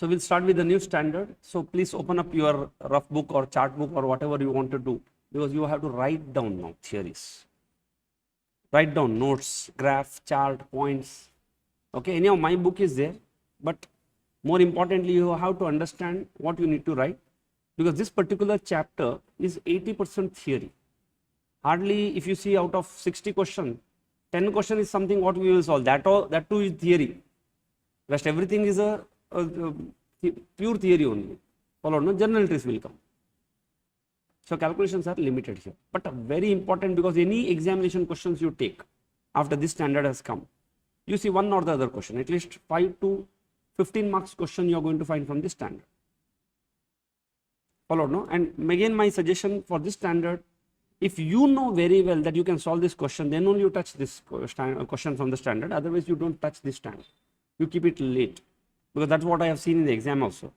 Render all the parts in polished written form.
So we'll start with the new standard. So please open up your rough book or chart book or whatever you want to do, because you have to write down now theories. Write down notes, graph, chart, points. Okay, anyhow, my book is there, but more importantly, you have to understand what you need to write, because this particular chapter is 80% theory. Hardly, if you see out of 60 questions, 10 question is something what we will solve. That too is theory. Rest everything is a pure theory only. Followed, no? Journal entries will come. So calculations are limited here, but very important, because any examination questions you take after this standard has come, you see one or the other question, at least 5 to 15 marks question you are going to find from this standard. Followed, no? And again, my suggestion for this standard, if you know very well that you can solve this question, then only you touch this question from the standard. Otherwise, you don't touch this standard. You keep it late, because that's what I have seen in the exam also.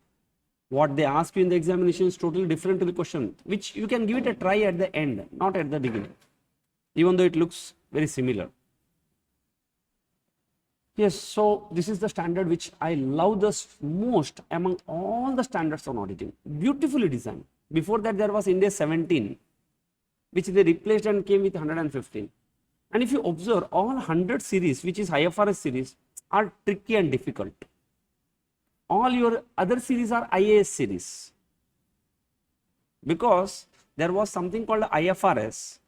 What they ask you in the examination is totally different to the question, which you can give it a try at the end, not at the beginning, even though it looks very similar. Yes, so this is the standard which I love the most among all the standards on auditing. Beautifully designed. Before that, there was Ind AS 17, which they replaced and came with 115. And if you observe, all 100 series, which is IFRS series, are tricky and difficult. All your other series are IAS series, because there was something called IFRS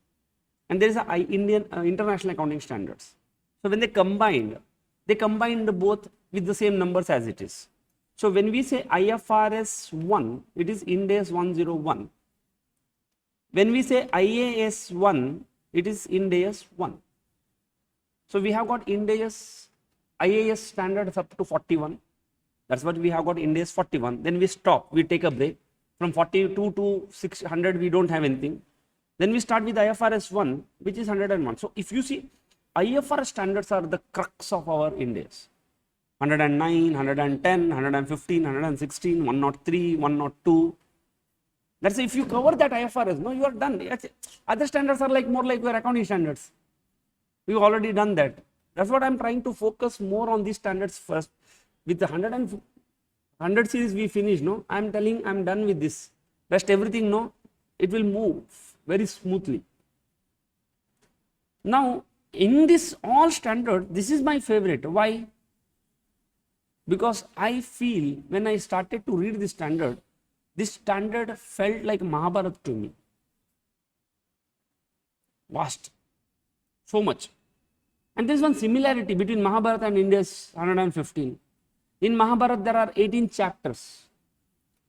and there is a International Accounting Standards. So when they combined both with the same numbers as it is. So when we say IFRS 1, it is Ind AS 101. When we say IAS 1, it is Ind AS 1. So we have got Ind AS, IAS standards up to 41. That's what we have got Ind AS 41. Then we stop, we take a break. From 42 to 600, we don't have anything. Then we start with IFRS 1, which is 101. So if you see, IFRS standards are the crux of our Ind AS. 109, 110, 115, 116, 103, 102. That's if you cover that IFRS, no, you are done. Other standards are like more like your accounting standards. We've already done that. That's what I'm trying to focus more on these standards first. With the 100 series we finish, no, I'm telling I'm done with this. Rest everything, no, it will move very smoothly. Now, in this all standard, this is my favorite. Why? Because I feel when I started to read this standard felt like Mahabharata to me. Vast. So much. And there is one similarity between Mahabharata and Ind AS 115. In Mahabharata, there are 18 chapters.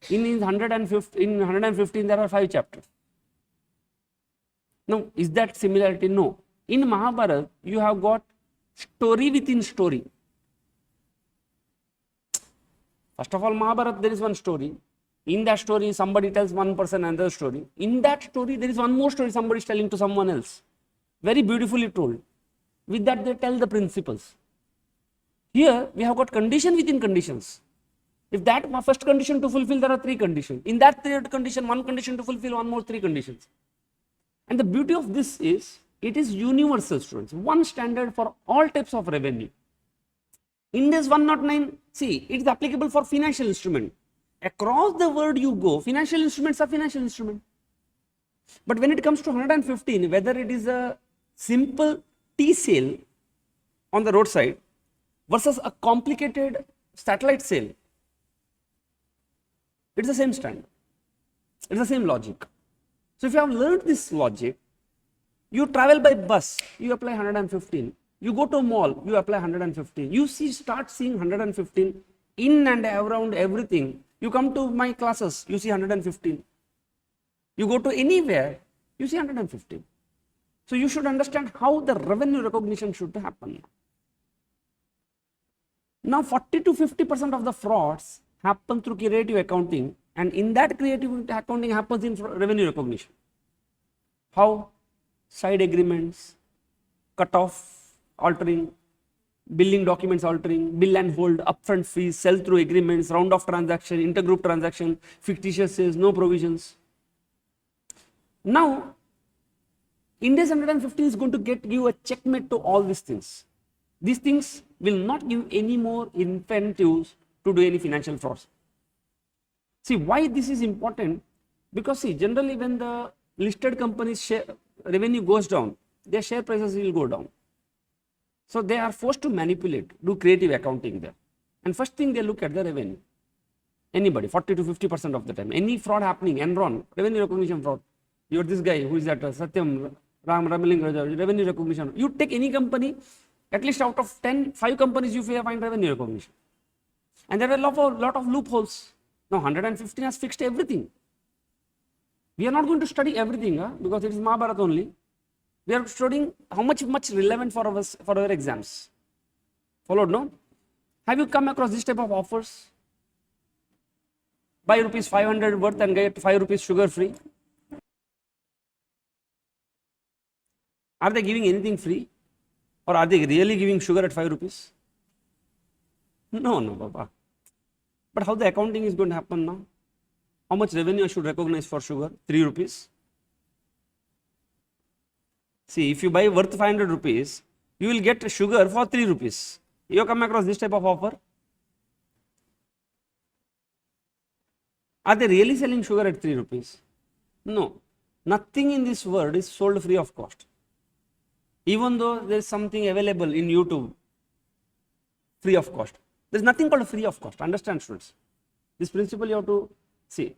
In 115, there are 5 chapters. Now, is that similarity? No. In Mahabharata, you have got story within story. First of all, Mahabharata, there is one story. In that story, somebody tells one person another story. In that story, there is one more story somebody is telling to someone else. Very beautifully told. With that, they tell the principles. Here, we have got condition within conditions. If that first condition to fulfill, there are 3 conditions. In that third condition, one condition to fulfill, one more 3 conditions. And the beauty of this is, it is universal, students. One standard for all types of revenue. Ind AS 109, see, it is applicable for financial instrument. Across the world you go, financial instruments are financial instruments. But when it comes to 115, whether it is a simple tea sale on the roadside versus a complicated satellite sale, it's the same standard. It's the same logic. So if you have learned this logic, you travel by bus, you apply 115. You go to a mall, you apply 115. You start seeing 115 in and around everything. You come to my classes, you see 115. You go to anywhere, you see 115. So you should understand how the revenue recognition should happen. Now 40 to 50% of the frauds happen through creative accounting, and in that creative accounting happens in revenue recognition. How? Side agreements, cut-off altering, billing documents altering, bill and hold, upfront fees, sell-through agreements, round-off transaction, intergroup transaction, fictitious sales, no provisions. Now, Ind AS 115 is going to give a checkmate to all these things. These things will not give any more incentives to do any financial frauds. See why this is important, because see, generally when the listed companies share revenue goes down, their share prices will go down. So they are forced to manipulate, do creative accounting there. And first thing they look at the revenue. Anybody, 40 to 50% of the time, any fraud happening, Enron, revenue recognition fraud. You're this guy who is that Satyam, Ramaling, revenue recognition. You take any company, at least out of 10, 5 companies you find revenue recognition. And there are a lot of loopholes. Now 115 has fixed everything. We are not going to study everything because it is Mahabharata only. We are studying how much relevant for our exams. Followed, no? Have you come across this type of offers? Buy rupees 500 worth and get 5 rupees sugar free. Are they giving anything free? Or are they really giving sugar at 5 rupees? No, Baba. But how the accounting is going to happen now? How much revenue I should recognize for sugar? 3 rupees. See, if you buy worth 500 rupees, you will get sugar for 3 rupees. You come across this type of offer? Are they really selling sugar at 3 rupees? No. Nothing in this world is sold free of cost. Even though there is something available in YouTube free of cost. There is nothing called free of cost. Understand, students? This principle you have to see.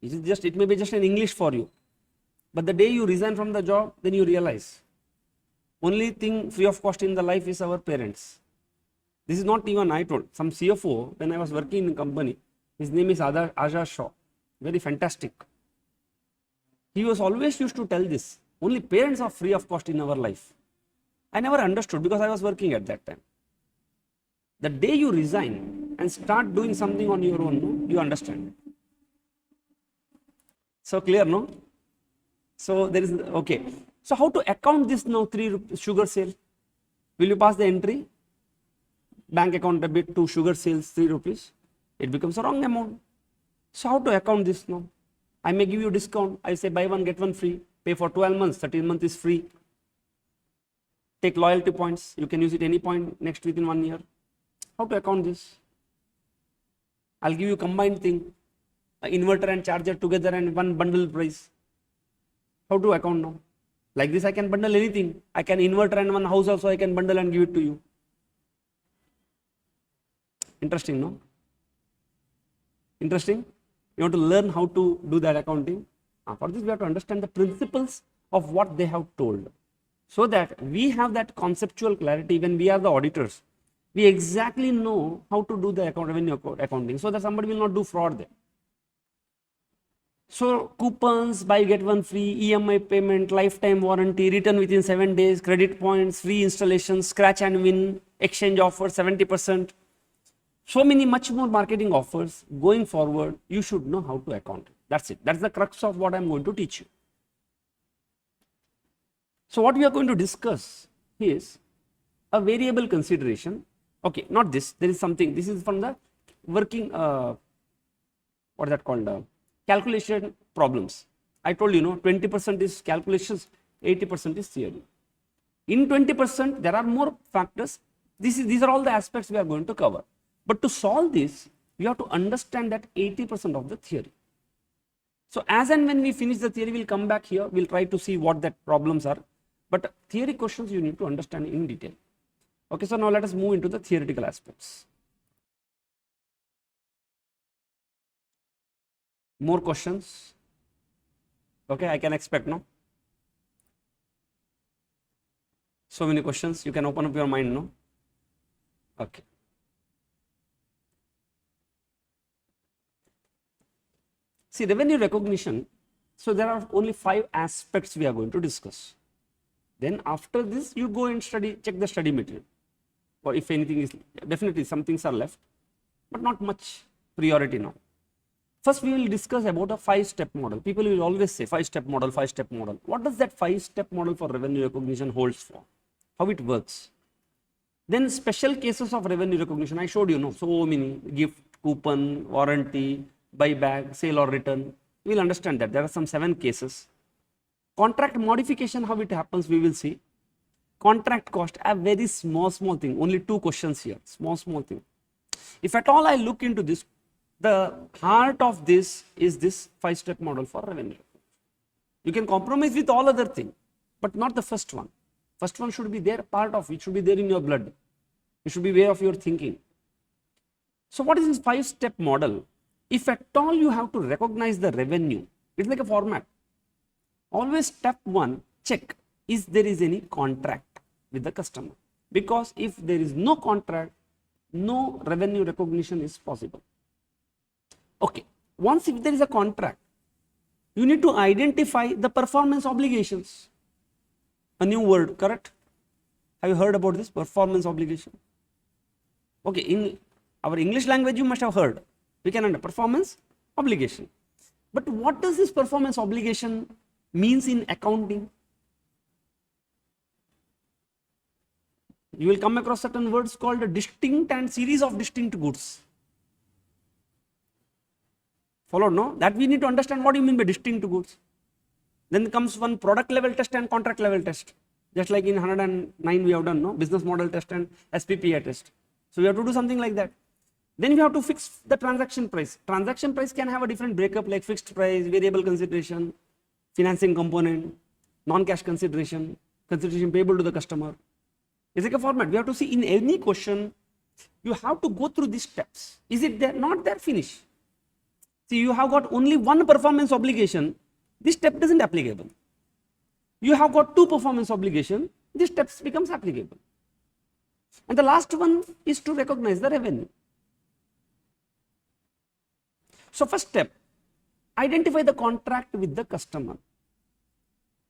It may be just an English for you. But the day you resign from the job, then you realize only thing free of cost in the life is our parents. This is not even I told. Some CFO, when I was working in a company, his name is Ajaz Shaw. Very fantastic. He was always used to tell this. Only parents are free of cost in our life. I never understood because I was working at that time. The day you resign and start doing something on your own, no, you understand. So clear, no? So there is, okay. So how to account this now 3 rupees sugar sale? Will you pass the entry? Bank account debit to sugar sales 3 rupees. It becomes a wrong amount. So how to account this now? I may give you discount. I say buy one, get one free. Pay for 12 months, 13 months is free. Take loyalty points. You can use it any point next within 1 year. How to account this? I'll give you combined thing. Inverter and charger together and one bundle price. How to account now? Like this I can bundle anything. I can inverter and one house also I can bundle and give it to you. Interesting, no? Interesting? You want to learn how to do that accounting? For this we have to understand the principles of what they have told. So that we have that conceptual clarity when we are the auditors. We exactly know how to do the revenue accounting so that somebody will not do fraud there. So coupons, buy get one free, EMI payment, lifetime warranty, return within 7 days, credit points, free installation, scratch and win, exchange offer 70%. So many much more marketing offers going forward. You should know how to account. That's it. That's the crux of what I'm going to teach you. So what we are going to discuss is a variable consideration. Okay, not this. There is something. This is from the working. What is that called? Calculation problems. I told you, 20% is calculations, 80% is theory. In 20%, there are more factors. These are all the aspects we are going to cover. But to solve this, we have to understand that 80% of the theory. So as and when we finish the theory, we'll come back here. We'll try to see what that problems are. But theory questions you need to understand in detail. Okay, so now let us move into the theoretical aspects. More questions? Okay, I can expect, no? So many questions, you can open up your mind, no? Okay. See, revenue recognition, so there are only 5 aspects we are going to discuss. Then after this, you go and check the study material. Or if anything is, definitely some things are left, but not much priority now. First, we will discuss about a 5-step model. People will always say 5-step model, 5-step model. What does that 5-step model for revenue recognition holds for? How it works? Then special cases of revenue recognition. I showed you, so many: gift, coupon, warranty, buyback, sale or return. We will understand that. There are some 7 cases. Contract modification, how it happens, we will see. Contract cost, a very small thing. Only 2 questions here. Small thing. If at all I look into this, The heart of this is this 5-step model for revenue. You can compromise with all other things, but not the first one. First one should be there, part of it should be there in your blood. It should be way of your thinking. So what is this 5-step model? If at all you have to recognize the revenue, it's like a format. Always step 1, check if there is any contract with the customer. Because if there is no contract, no revenue recognition is possible. Okay, once if there is a contract, you need to identify the performance obligations. A new word, correct? Have you heard about this performance obligation? Okay, in our English language you must have heard. We can understand performance obligation. But what does this performance obligation means in accounting? You will come across certain words called a distinct and series of distinct goods. Followed, no? That we need to understand what you mean by distinct goods. Then comes one product level test and contract level test. Just like in 109 we have done, no? Business model test and SPPA test. So we have to do something like that. Then we have to fix the transaction price. Transaction price can have a different breakup like fixed price, variable consideration, financing component, non-cash consideration, consideration payable to the customer. It's like a format. We have to see in any question, you have to go through these steps. Is it there? Not there, finish. See, you have got only one performance obligation, this step doesn't applicable. You have got 2 performance obligation, this step becomes applicable. And the last one is to recognize the revenue. So first step, identify the contract with the customer.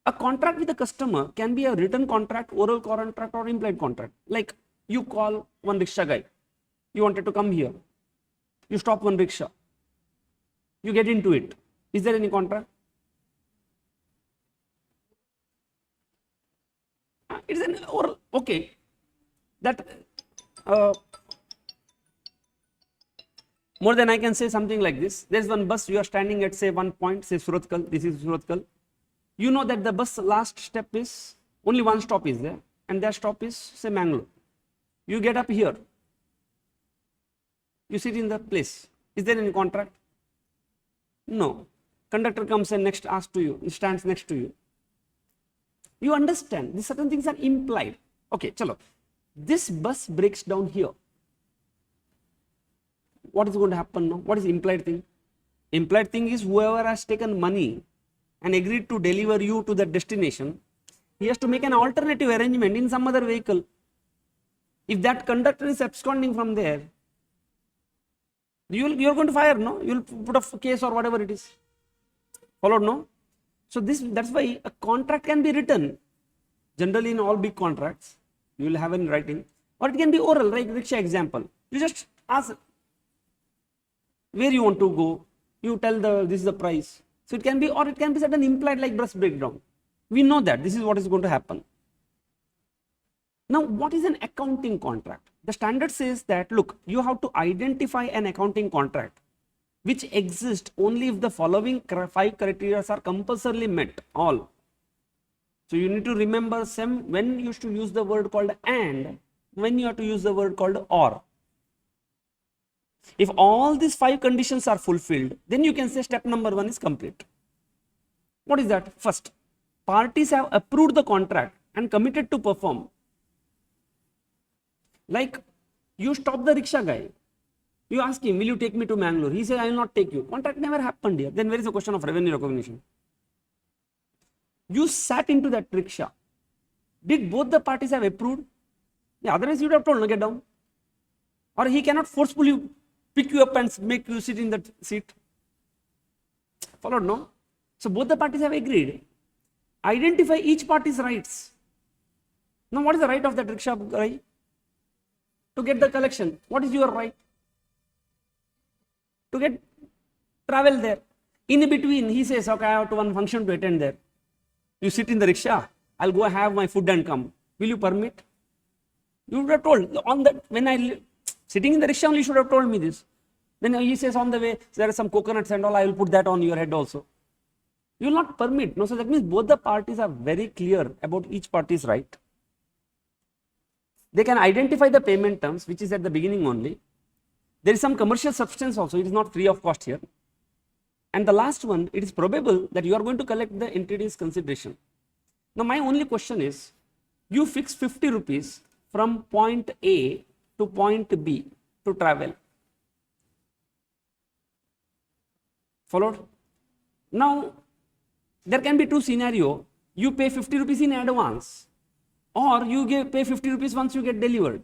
A contract with the customer can be a written contract, oral contract or implied contract. Like you call one rickshaw guy, you wanted to come here, you stop one rickshaw, you get into it. Is there any contract? It's an oral, okay. That more than I can say something like this. There is one bus, you are standing at say one point, say Suratkal, this is Suratkal. You know that the bus last step is, only one stop is there and that stop is say Mangalore. You get up here, you sit in the place. Is there any contract? No. Conductor comes and next asks to you, stands next to you. You understand, these certain things are implied. Okay, chalo. This bus breaks down here. What is going to happen now? What is implied thing? Implied thing is whoever has taken money and agreed to deliver you to the destination, he has to make an alternative arrangement in some other vehicle. If that conductor is absconding from there, you are going to fire, no? You will put a case or whatever it is. Followed, no? So that's why a contract can be written. Generally in all big contracts, you will have in writing, or it can be oral, like rickshaw example. You just ask where you want to go, you tell this is the price. So it can be, or it can be certain implied like bus breakdown. We know that this is what is going to happen. Now, what is an accounting contract? The standard says that, look, you have to identify an accounting contract which exists only if the following 5 criteria are compulsorily met, all. So you need to remember when you used to use the word called and, when you have to use the word called or. If all these 5 conditions are fulfilled, then you can say step number 1 is complete. What is that? First, parties have approved the contract and committed to perform. Like you stop the rickshaw guy, you ask him, will you take me to Mangalore? He says, I will not take you. Contract never happened here. Then where is the question of revenue recognition? You sat into that rickshaw. Did both the parties have approved? Yeah, otherwise you would have told, no, get down. Or he cannot forcefully pick you up and make you sit in that seat. Followed, no? So both the parties have agreed. Identify each party's rights. Now what is the right of that rickshaw guy? To get the collection. What is your right? To get travel there. In between, he says, okay, I have to one function to attend there. You sit in the rickshaw, I'll go have my food and come. Will you permit? You would have told on that, when I sitting in the rickshaw only, you should have told me this. Then he says on the way, there are some coconuts and all, I will put that on your head also. You will not permit. No, so that means both the parties are very clear about each party's right. They can identify the payment terms, which is at the beginning only. There is some commercial substance also, it is not free of cost here. And the last one, it is probable that you are going to collect the entity's consideration. Now my only question is, you fix 50 rupees from point A to point B to travel. Followed? Now there can be two scenarios. You pay 50 rupees in advance, or you pay 50 rupees once you get delivered.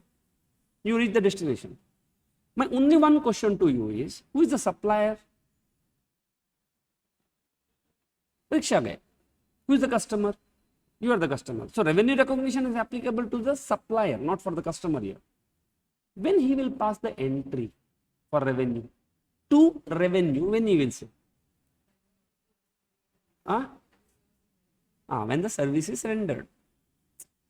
You reach the destination. My only one question to you is, who is the supplier? Rickshaw guy. Who is the customer? You are the customer. So revenue recognition is applicable to the supplier, not for the customer here. When he will pass the entry for revenue, to revenue, when he will say? When the service is rendered.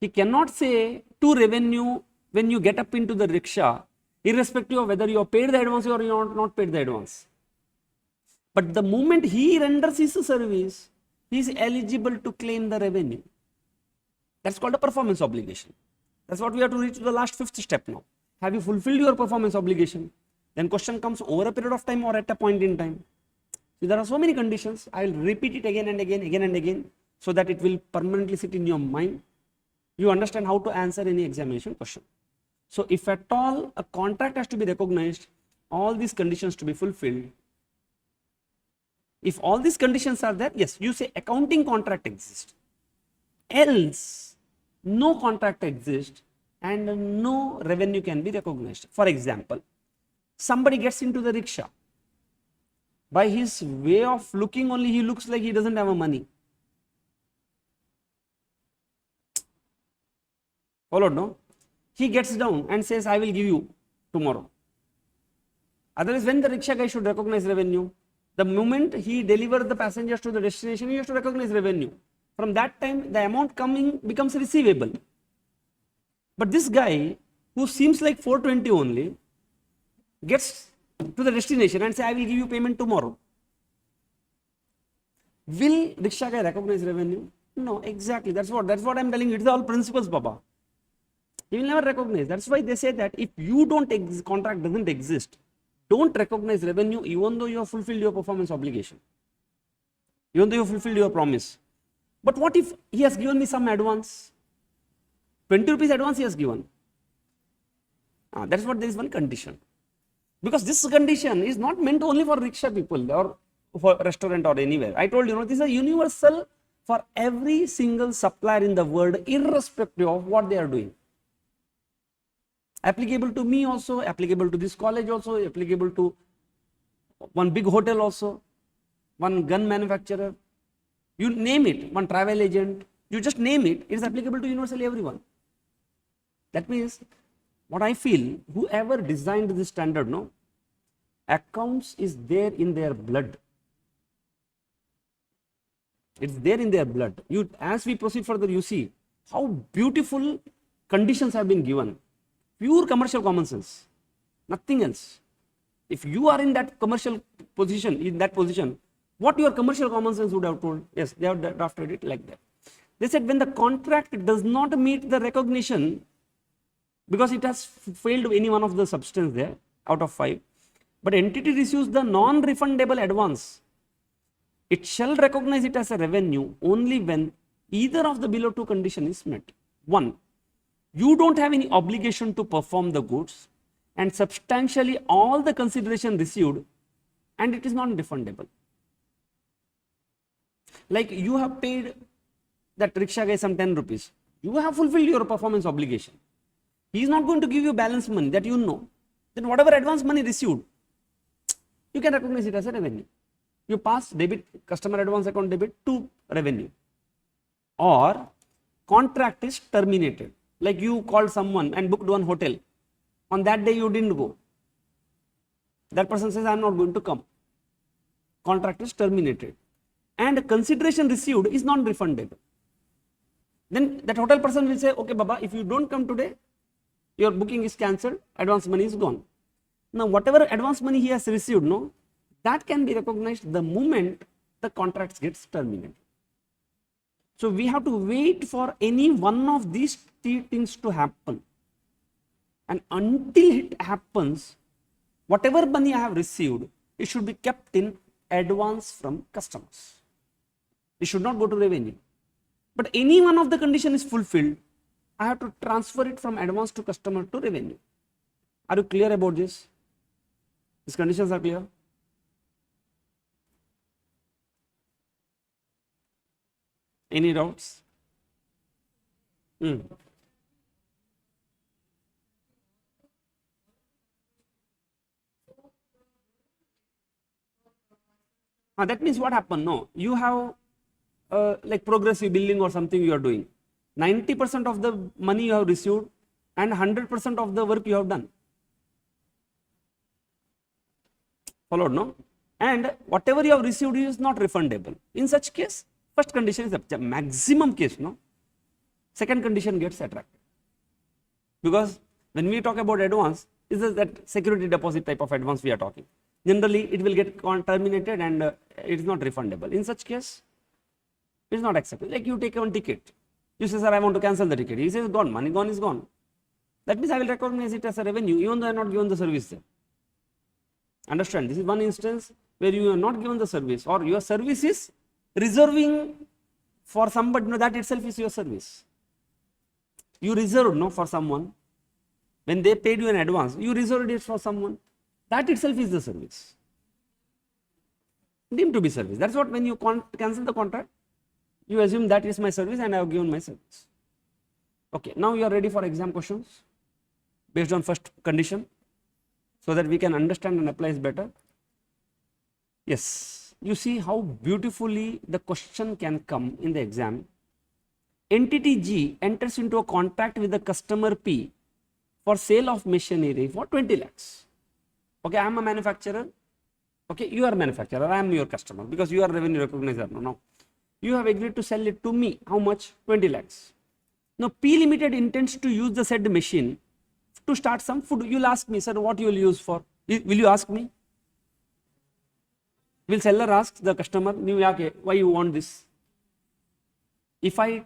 He cannot say to revenue when you get up into the rickshaw, irrespective of whether you have paid the advance or you have not paid the advance. But the moment he renders his service, he is eligible to claim the revenue. That's called a performance obligation. That's what we have to reach to the last fifth step now. Have you fulfilled your performance obligation? Then question comes, over a period of time or at a point in time. So there are so many conditions. I will repeat it again and again, so that it will permanently sit in your mind. You understand how to answer any examination question. So if at all a contract has to be recognized, all these conditions to be fulfilled. If all these conditions are there, yes, you say accounting contract exists. Else, no contract exists and no revenue can be recognized. For example, somebody gets into the rickshaw. By his way of looking only, he looks like he doesn't have a money. Followed, no? He gets down and says, I will give you tomorrow. Otherwise, when the rickshaw guy should recognize revenue? The moment he delivers the passengers to the destination, he has to recognize revenue. From that time, the amount coming becomes receivable. But this guy, who seems like 420 only, gets to the destination and say, I will give you payment tomorrow. Will rickshaw guy recognize revenue? No, exactly. That's what I'm telling you. It's all principles, Baba. He will never recognize. That's why they say that if you contract doesn't exist, don't recognize revenue even though you have fulfilled your performance obligation. Even though you have fulfilled your promise. But what if he has given me some advance? 20 rupees advance he has given. That's what there is one condition. Because this condition is not meant only for rickshaw people or for restaurant or anywhere. I told you, this is a universal for every single supplier in the world, irrespective of what they are doing. Applicable to me also, applicable to this college also, applicable to one big hotel also, one gun manufacturer. You name it, one travel agent, you just name it, it is applicable to universally everyone. That means, what I feel, whoever designed this standard, no, accounts is there in their blood. It's there in their blood. As we proceed further, you see how beautiful conditions have been given. Pure commercial common sense, nothing else. If you are in that commercial position, what your commercial common sense would have told? Yes, they have drafted it like that. They said when the contract does not meet the recognition, because it has failed any one of the substance there out of 5, but entity receives the non-refundable advance, it shall recognize it as a revenue only when either of the below two conditions is met. 1. You don't have any obligation to perform the goods, and substantially all the consideration received, and it is non-refundable. Like you have paid that rickshaw guy some 10 rupees. You have fulfilled your performance obligation. He is not going to give you balance money, that you know. Then whatever advance money received, you can recognize it as a revenue. You pass debit, customer advance account debit to revenue. Or contract is terminated. Like you called someone and booked one hotel. On that day you didn't go. That person says, I am not going to come. Contract is terminated. And consideration received is non-refundable. Then that hotel person will say, okay Baba, if you don't come today, your booking is cancelled, advance money is gone. Now whatever advance money he has received, no, that can be recognized the moment the contract gets terminated. So we have to wait for any one of these three things to happen. And until it happens, whatever money I have received, it should be kept in advance from customers. It should not go to revenue. But any one of the condition is fulfilled, I have to transfer it from advance to customer to revenue. Are you clear about this? These conditions are clear? Any doubts? That means what happened? No, you have like progressive billing or something you are doing. 90% of the money you have received and 100% of the work you have done. Followed, no? And whatever you have received is not refundable. In such case, first condition is the maximum case, no? Second condition gets attracted. Because when we talk about advance, this is that security deposit type of advance we are talking. Generally, it will get terminated and it is not refundable. In such case, it is not accepted. Like you take one ticket. You say, sir, I want to cancel the ticket. He says, gone, money gone is gone. That means I will recognize it as a revenue, even though I have not given the service there. Understand? This is one instance where you are not given the service, or your service is reserving for somebody, no, that itself is your service. You reserved, no, for someone. When they paid you in advance, you reserved it for someone. That itself is the service. Deemed to be service. That's what when you cancel the contract, you assume that is my service and I have given my service. Okay, now you are ready for exam questions based on first condition so that we can understand and apply it better. Yes, you see how beautifully the question can come in the exam. Entity G enters into a contract with the customer P for sale of machinery for 20 lakhs. Okay, I am a manufacturer. Okay, you are a manufacturer. I am your customer because you are revenue recognizer. No. You have agreed to sell it to me. How much? 20 lakhs. Now, P Limited intends to use the said machine to start some food. You will ask me, sir, what you will use for? Will you ask me? Will seller ask the customer, why you want this? If I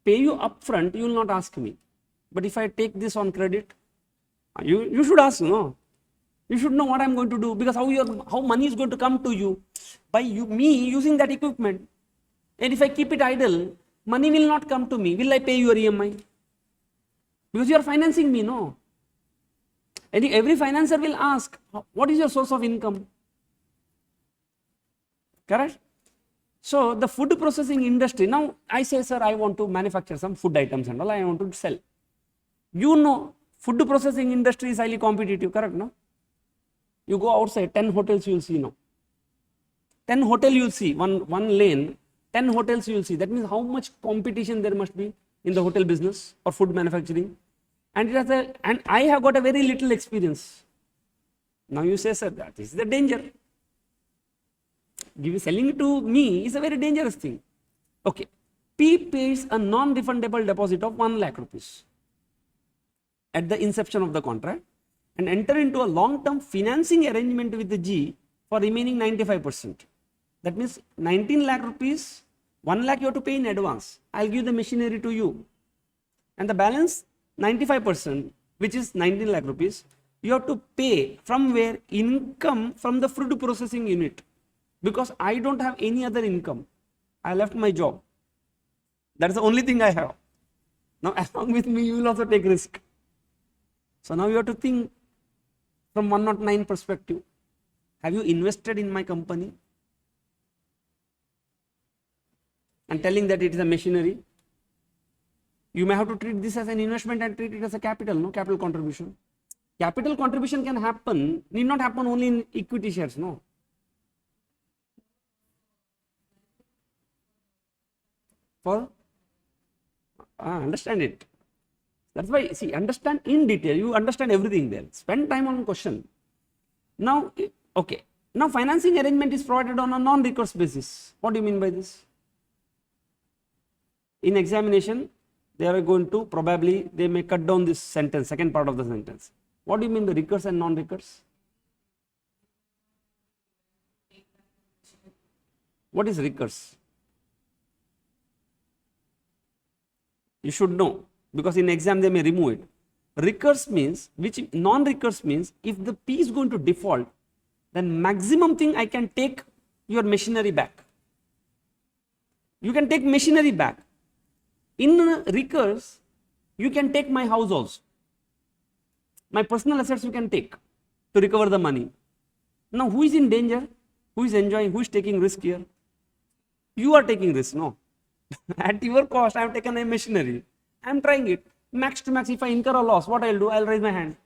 pay you upfront, you will not ask me. But if I take this on credit, you should ask, no? You should know what I am going to do, because how money is going to come to you by me using that equipment. And if I keep it idle, money will not come to me. Will I pay your EMI? Because you are financing me, no? And every financer will ask, what is your source of income? Correct? So the food processing industry, now I say, sir, I want to manufacture some food items and all, I want to sell. You know, food processing industry is highly competitive, correct, no? You go outside, 10 hotels you will see now. 10 hotels you will see, one lane, 10 hotels you will see. That means how much competition there must be in the hotel business or food manufacturing. And I have got a very little experience. Now you say, sir, that is the danger. Selling it to me is a very dangerous thing. Okay, P pays a non-refundable deposit of 1 lakh rupees at the inception of the contract and enter into a long-term financing arrangement with the G for remaining 95%. That means 19 lakh rupees, 1 lakh you have to pay in advance. I'll give the machinery to you. And the balance 95%, which is 19 lakh rupees, you have to pay from where? Income from the food processing unit. Because I don't have any other income. I left my job. That's the only thing I have. Now along with me, you will also take risk. So now you have to think from 109 perspective. Have you invested in my company? And telling that it is a machinery. You may have to treat this as an investment and treat it as a capital, no? Capital contribution. Capital contribution can happen, need not happen only in equity shares, no? For understand it. That's why, see, understand in detail. You understand everything there. Spend time on question. Now, okay. Now, financing arrangement is provided on a non-recourse basis. What do you mean by this? In examination, they are going to probably, they may cut down this sentence, second part of the sentence. What do you mean the recourse and non-recourse? What is recourse? You should know, because in exam they may remove it. Recurs means, which non-recurs means, if the P is going to default, then maximum thing I can take your machinery back. You can take machinery back. In recurs, you can take my house also. My personal assets you can take to recover the money. Now, who is in danger? Who is enjoying? Who is taking risk here? You are taking risk, no? At your cost, I have taken a machinery. I am trying it. Max to max, if I incur a loss, what I will do? I will raise my hand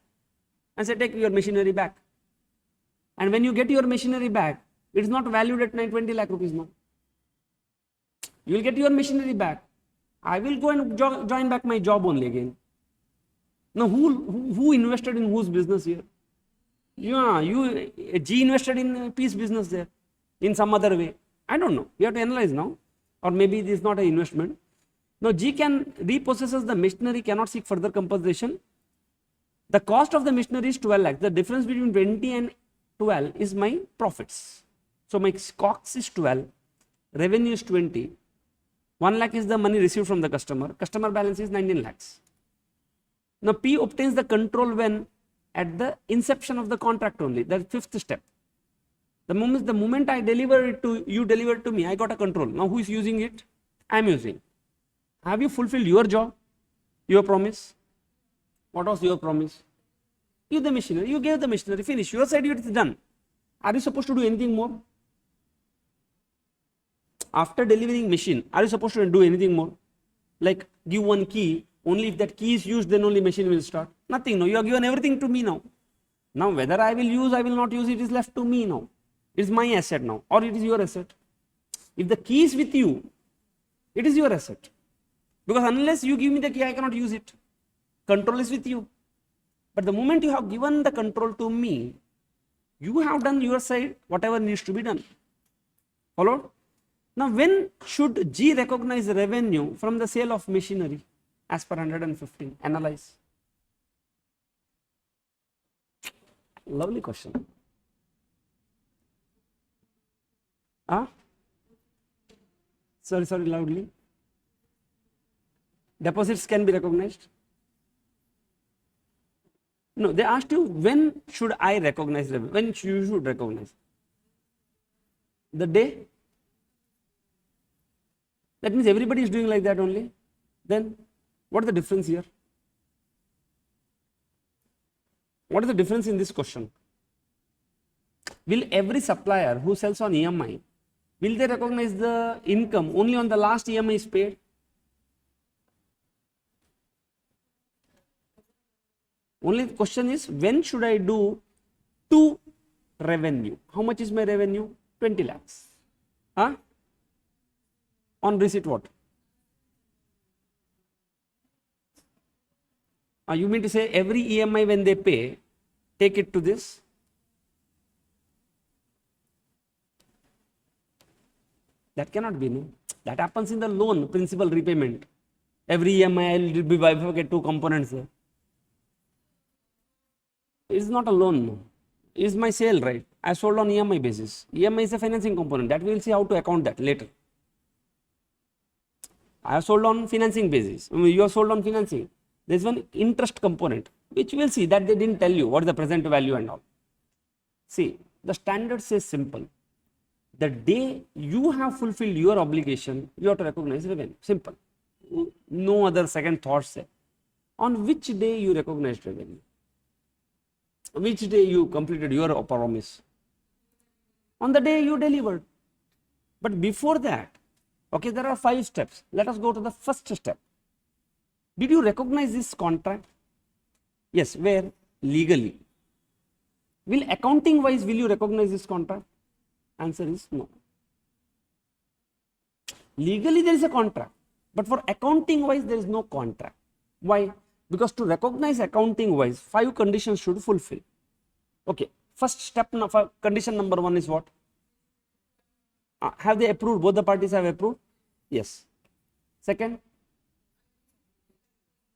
and say, take your machinery back. And when you get your machinery back, it is not valued at 20 lakh rupees now. You will get your machinery back. I will go and join back my job only again. Now, who invested in whose business here? Yeah, G invested in P's business there in some other way. I don't know. You have to analyze now. Or maybe this is not an investment. Now, G can repossesses the machinery, cannot seek further compensation. The cost of the machinery is 12 lakhs. The difference between 20 and 12 is my profits. So, my cost is 12, revenue is 20. 1 lakh is the money received from the customer. Customer balance is 19 lakhs. Now, P obtains the control when at the inception of the contract only. That is fifth step. The moment I deliver it to you, deliver it to me, I got a control. Now, who is using it? I am using. Have you fulfilled your job, your promise? What was your promise? You the machinery. You gave the machinery. Finish. Your side it is done. Are you supposed to do anything more? After delivering machine, are you supposed to do anything more? Like give one key. Only if that key is used, then only machine will start. Nothing. No, you have given everything to me now. Now, whether I will use, I will not use, it is left to me now. It is my asset now, or it is your asset. If the key is with you, it is your asset. Because unless you give me the key, I cannot use it. Control is with you. But the moment you have given the control to me, you have done your side, whatever needs to be done. Followed? Now, when should G recognize revenue from the sale of machinery? As per 115, analyze. Lovely question. Sorry, loudly. Deposits can be recognized. No, they asked you when should I recognize revenue? When you should recognize? The day? That means everybody is doing like that only. Then what is the difference here? What is the difference in this question? Will every supplier who sells on EMI, will they recognize the income only on the last EMI is paid? Only the question is, when should I do to revenue? How much is my revenue? 20 lakhs. On receipt what? You mean to say every EMI when they pay, take it to this? That cannot be, no? That happens in the loan, principal repayment. Every EMI will be bifurcated two components there. It is not a loan, no. It is my sale, right? I sold on EMI basis. EMI is a financing component. That we will see how to account that later. I have sold on financing basis. You have sold on financing. There is one interest component, which we will see that they didn't tell you what is the present value and all. See, the standard says simple. The day you have fulfilled your obligation, you have to recognize revenue. Simple. No other second thoughts there. On which day you recognized revenue? Which day you completed your promise? On the day you delivered. But before that, okay, there are 5 steps. Let us go to the first step. Did you recognize this contract? Yes. Where? Legally. Will accounting wise, will you recognize this contract? Answer is no. Legally there is a contract, but for accounting wise there is no contract. Why? Because to recognize accounting wise, 5 conditions should fulfill. Okay. First step, condition number 1 is what? Have they approved? Both the parties have approved? Yes. Second,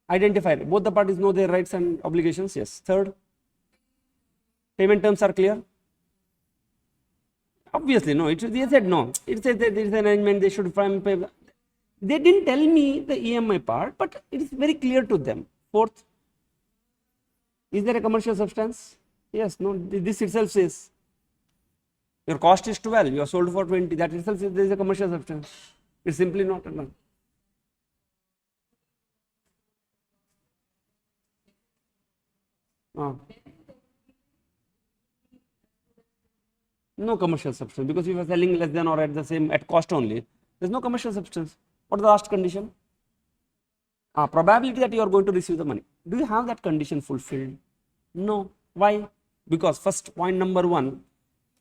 identify. Both the parties know their rights and obligations. Yes. Third, payment terms are clear. Obviously, no. They said no. It says that there is an arrangement. They should pay. They didn't tell me the EMI part, but it is very clear to them. Fourth, Is there a commercial substance? Yes, no, this itself says your cost is 12, you are sold for 20, that itself says there is a commercial substance. It's simply not enough. No commercial substance, because if you are selling less than or at the same at cost only, there is no commercial substance. What is the last condition? Probability that you are going to receive the money. Do you have that condition fulfilled? No. Why? Because first point number one,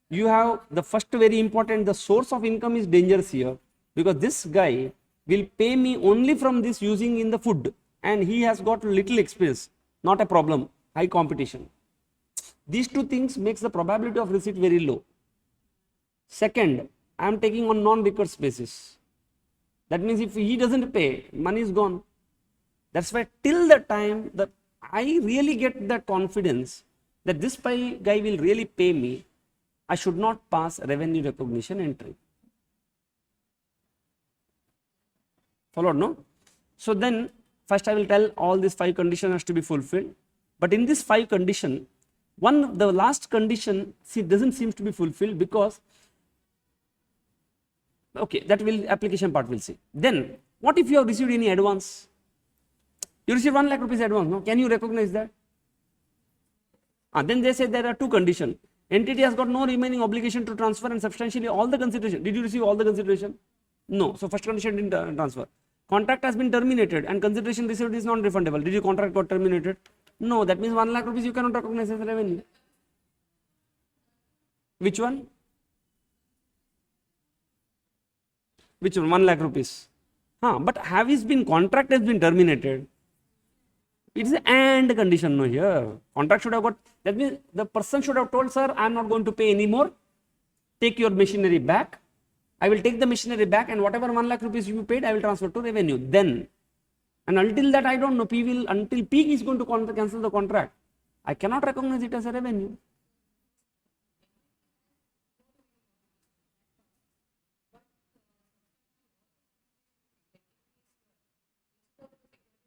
you have the first very important, the source of income is dangerous here, because this guy will pay me only from this using in the food, and he has got little experience, not a problem, high competition. These two things makes the probability of receipt very low. Second, I am taking on non-recourse basis. That means if he doesn't pay, money is gone. That's why till the time that I really get that confidence that this guy will really pay me, I should not pass revenue recognition entry. Followed, no? So then first I will tell all these 5 conditions has to be fulfilled. But in this 5 condition, the last condition doesn't seem to be fulfilled, because okay, that will application part will see. Then what if you have received any advance? You received 1 lakh rupees advance, no? Can you recognize that? Then they say there are 2 conditions. Entity has got no remaining obligation to transfer and substantially all the consideration. Did you receive all the consideration? No. So first condition didn't transfer. Contract has been terminated and consideration received is non-refundable. Did your contract got terminated? No. That means 1 lakh rupees you cannot recognize as revenue. Which one? Which one? 1 lakh rupees. But contract has been terminated. It is an and condition, no, here. Contract should have got, that means the person should have told, sir, I am not going to pay anymore. Take your machinery back. I will take the machinery back, and whatever 1 lakh rupees you paid, I will transfer to revenue. Then, and until that, I don't know, until P is going to cancel the contract, I cannot recognize it as a revenue.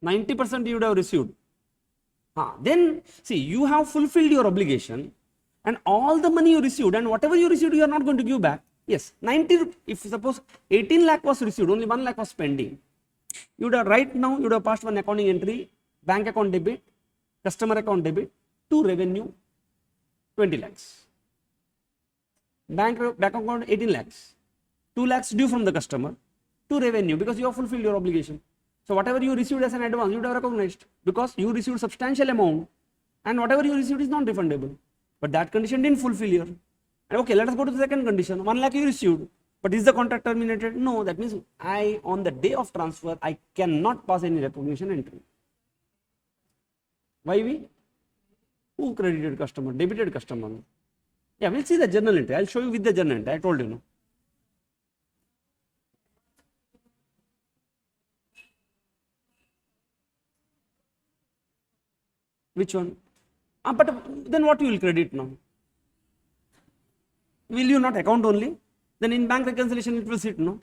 %90% you would have received. Then see, you have fulfilled your obligation, and all the money you received, and whatever you received, you are not going to give back. Yes, 90. If suppose 18 lakh was received, only 1 lakh was pending, you would have right now you would have passed one accounting entry, bank account debit, customer account debit to revenue 20 lakhs. Bank account 18 lakhs, 2 lakhs due from the customer to revenue, because you have fulfilled your obligation. So whatever you received as an advance, you would have recognized, because you received substantial amount, and whatever you received is non-refundable. But that condition didn't fulfill here. And okay, let us go to the second condition. 1 lakh you received, but is the contract terminated? No. That means on the day of transfer, I cannot pass any recognition entry. Why who credited customer? Debited customer. Yeah, we'll see the journal entry. I'll show you with the journal entry. I told you, no. Which one? But then what you will credit now? Will you not account only? Then in bank reconciliation it will sit, no?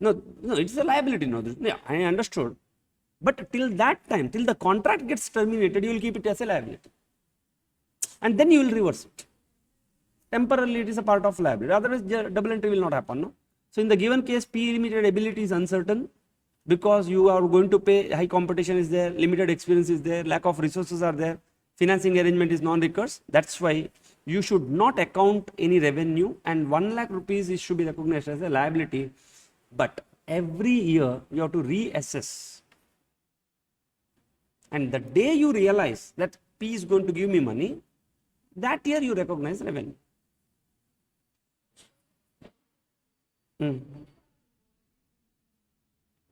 No, it's a liability, no. Yeah, I understood. But till that time, till the contract gets terminated, you will keep it as a liability. And then you will reverse it. Temporarily it is a part of liability. Otherwise, double entry will not happen, no? So in the given case, P limited ability is uncertain, because you are going to pay, high competition is there, limited experience is there, lack of resources are there, financing arrangement is non-recourse. That's why you should not account any revenue, and 1 lakh rupees should be recognized as a liability. But every year you have to reassess. And the day you realize that P is going to give me money, that year you recognize revenue.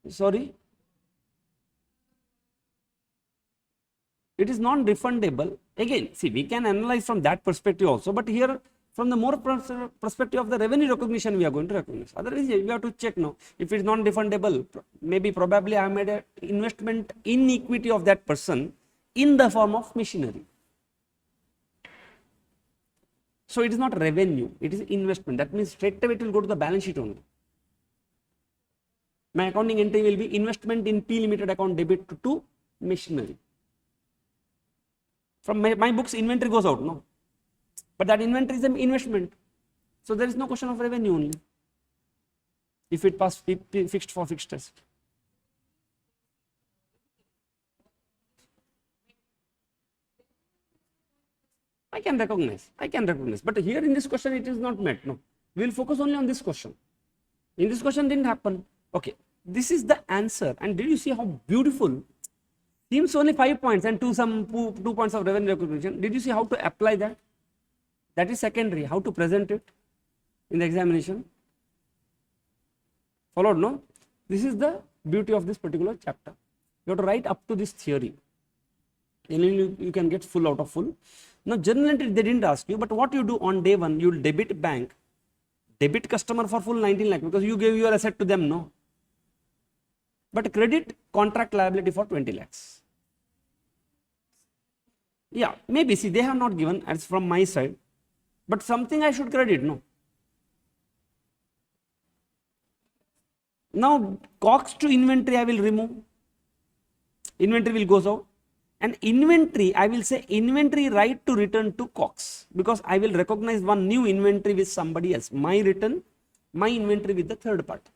Sorry? It is non-refundable. Again, see, we can analyze from that perspective also, but here from the more perspective of the revenue recognition, we are going to recognize. Otherwise, we have to check now. If it is non-refundable, maybe probably I have made an investment in equity of that person in the form of machinery. So it is not revenue, it is investment. That means straight away it will go to the balance sheet only. My accounting entry will be investment in P limited account debit to machinery. From my books, inventory goes out, no. But that inventory is an investment. So there is no question of revenue only. If it pass fixed for fixed test. I can recognize. But here in this question, it is not met. No. We will focus only on this question. In this question, didn't happen. Okay. This is the answer. And did you see how beautiful? Seems only 5 points and 2 points of revenue recognition. Did you see how to apply that? That is secondary. How to present it in the examination? Followed, no? This is the beauty of this particular chapter. You have to write up to this theory. And you can get full out of full. Now, general entry they didn't ask you, but what you do on day one, you will debit bank, debit customer for full 19 lakh because you gave your asset to them, no? But credit contract liability for 20 lakhs. Yeah, maybe, see, they have not given as from my side, but something I should credit, no? Now, COGS to inventory I will remove. Inventory will go out. And inventory, I will say inventory right to return to COGS because I will recognize one new inventory with somebody else. My return, my inventory with the third party.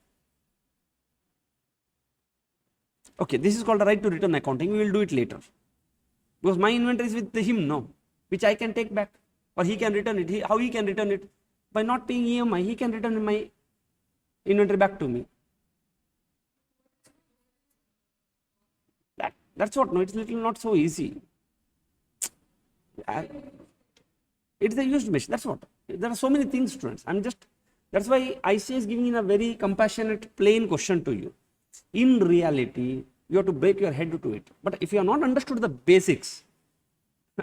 Okay, this is called a right to return accounting. We will do it later because my inventory is with him now, which I can take back or he can return it. How he can return it? By not paying EMI, he can return my inventory back to me. That's what, no, it's little not so easy. It's a used machine, that's what. There are so many things, students. That's why ICA is giving a very compassionate, plain question to you. In reality, you have to break your head to it. But if you have not understood the basics,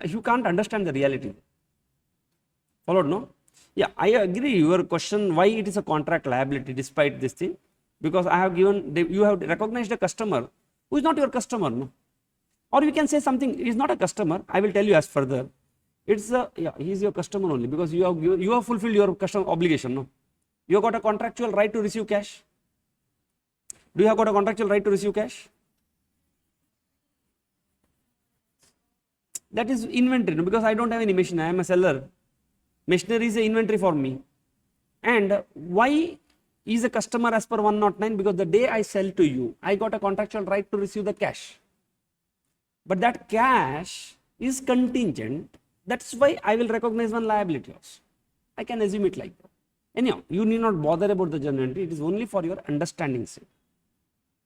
you can't understand the reality. Followed, no? Yeah, I agree your question, why it is a contract liability despite this thing. Because I have given, you have recognized a customer who is not your customer, no? Or you can say something, he is not a customer, I will tell you as further. It's a, yeah, he is your customer only because you have fulfilled your customer obligation, no? You have got a contractual right to receive cash. Do you have got a contractual right to receive cash? That is inventory, no? Because I don't have any machine, I am a seller. Machinery is an inventory for me. And why is a customer as per 109? Because the day I sell to you, I got a contractual right to receive the cash. But that cash is contingent. That's why I will recognize one liability also. I can assume it like that. Anyhow, you need not bother about the general entry. It is only for your understanding sake.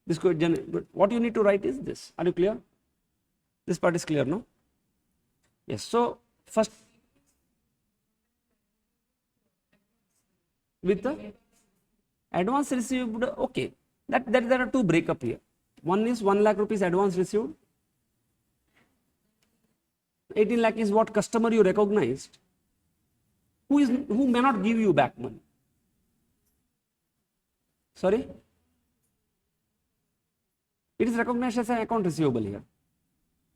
This but what you need to write is this. Are you clear? This part is clear, no? Yes. So first, with the advance received, okay. That there are two breakup here. One is 1 lakh rupees advance received. 18 lakh is what customer you recognized, who may not give you back money. Sorry? It is recognized as an account receivable here.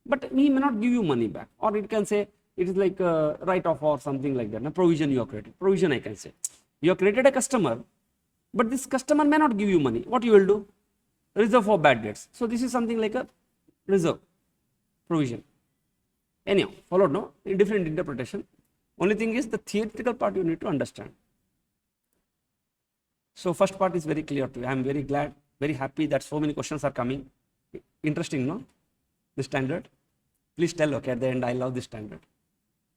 But he may not give you money back. Or it can say it is like a write-off or something like that. A provision you have created. Provision I can say. You have created a customer, but this customer may not give you money. What you will do? Reserve for bad debts. So this is something like a reserve provision. Anyhow, followed, no? In different interpretation. Only thing is the theoretical part you need to understand. So first part is very clear to you. I am very glad, very happy that so many questions are coming. Interesting, no? The standard. Please tell, okay, at the end, I love this standard.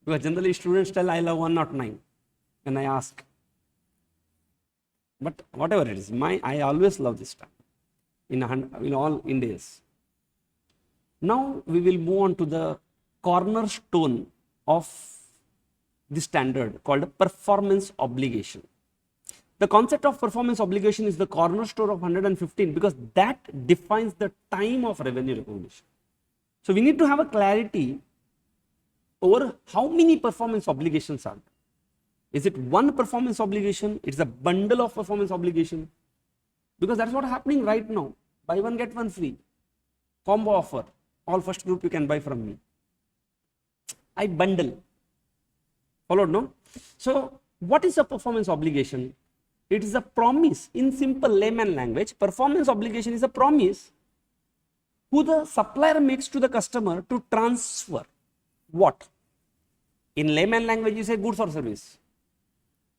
Because generally students tell I love 109 and I ask. But whatever it is, I always love this standard in all Indias. Now we will move on to the cornerstone of the standard called performance obligation. The concept of performance obligation is the cornerstone of 115 because that defines the time of revenue recognition. So we need to have a clarity over how many performance obligations are there. Is it one performance obligation? It's a bundle of performance obligation. Because that's what is happening right now. Buy one, get one free. Combo offer. All first group you can buy from me. I bundle. Followed, no? So what is a performance obligation? It is a promise. In simple layman language, performance obligation is a promise who the supplier makes to the customer to transfer what? In layman language, you say goods or service.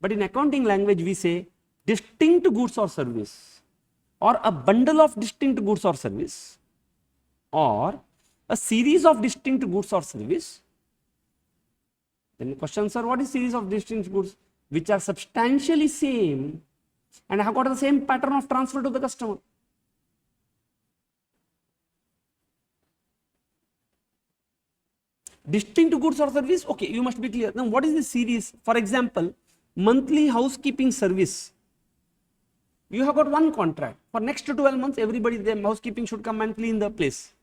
But in accounting language, we say distinct goods or service, or a bundle of distinct goods or service, or a series of distinct goods or service. Then the question, sir, what is series of distinct goods which are substantially same and have got the same pattern of transfer to the customer? Distinct goods or service, okay, you must be clear. Now, what is the series? For example, monthly housekeeping service. You have got one contract. For next 12 months, everybody, the housekeeping should come and clean the place.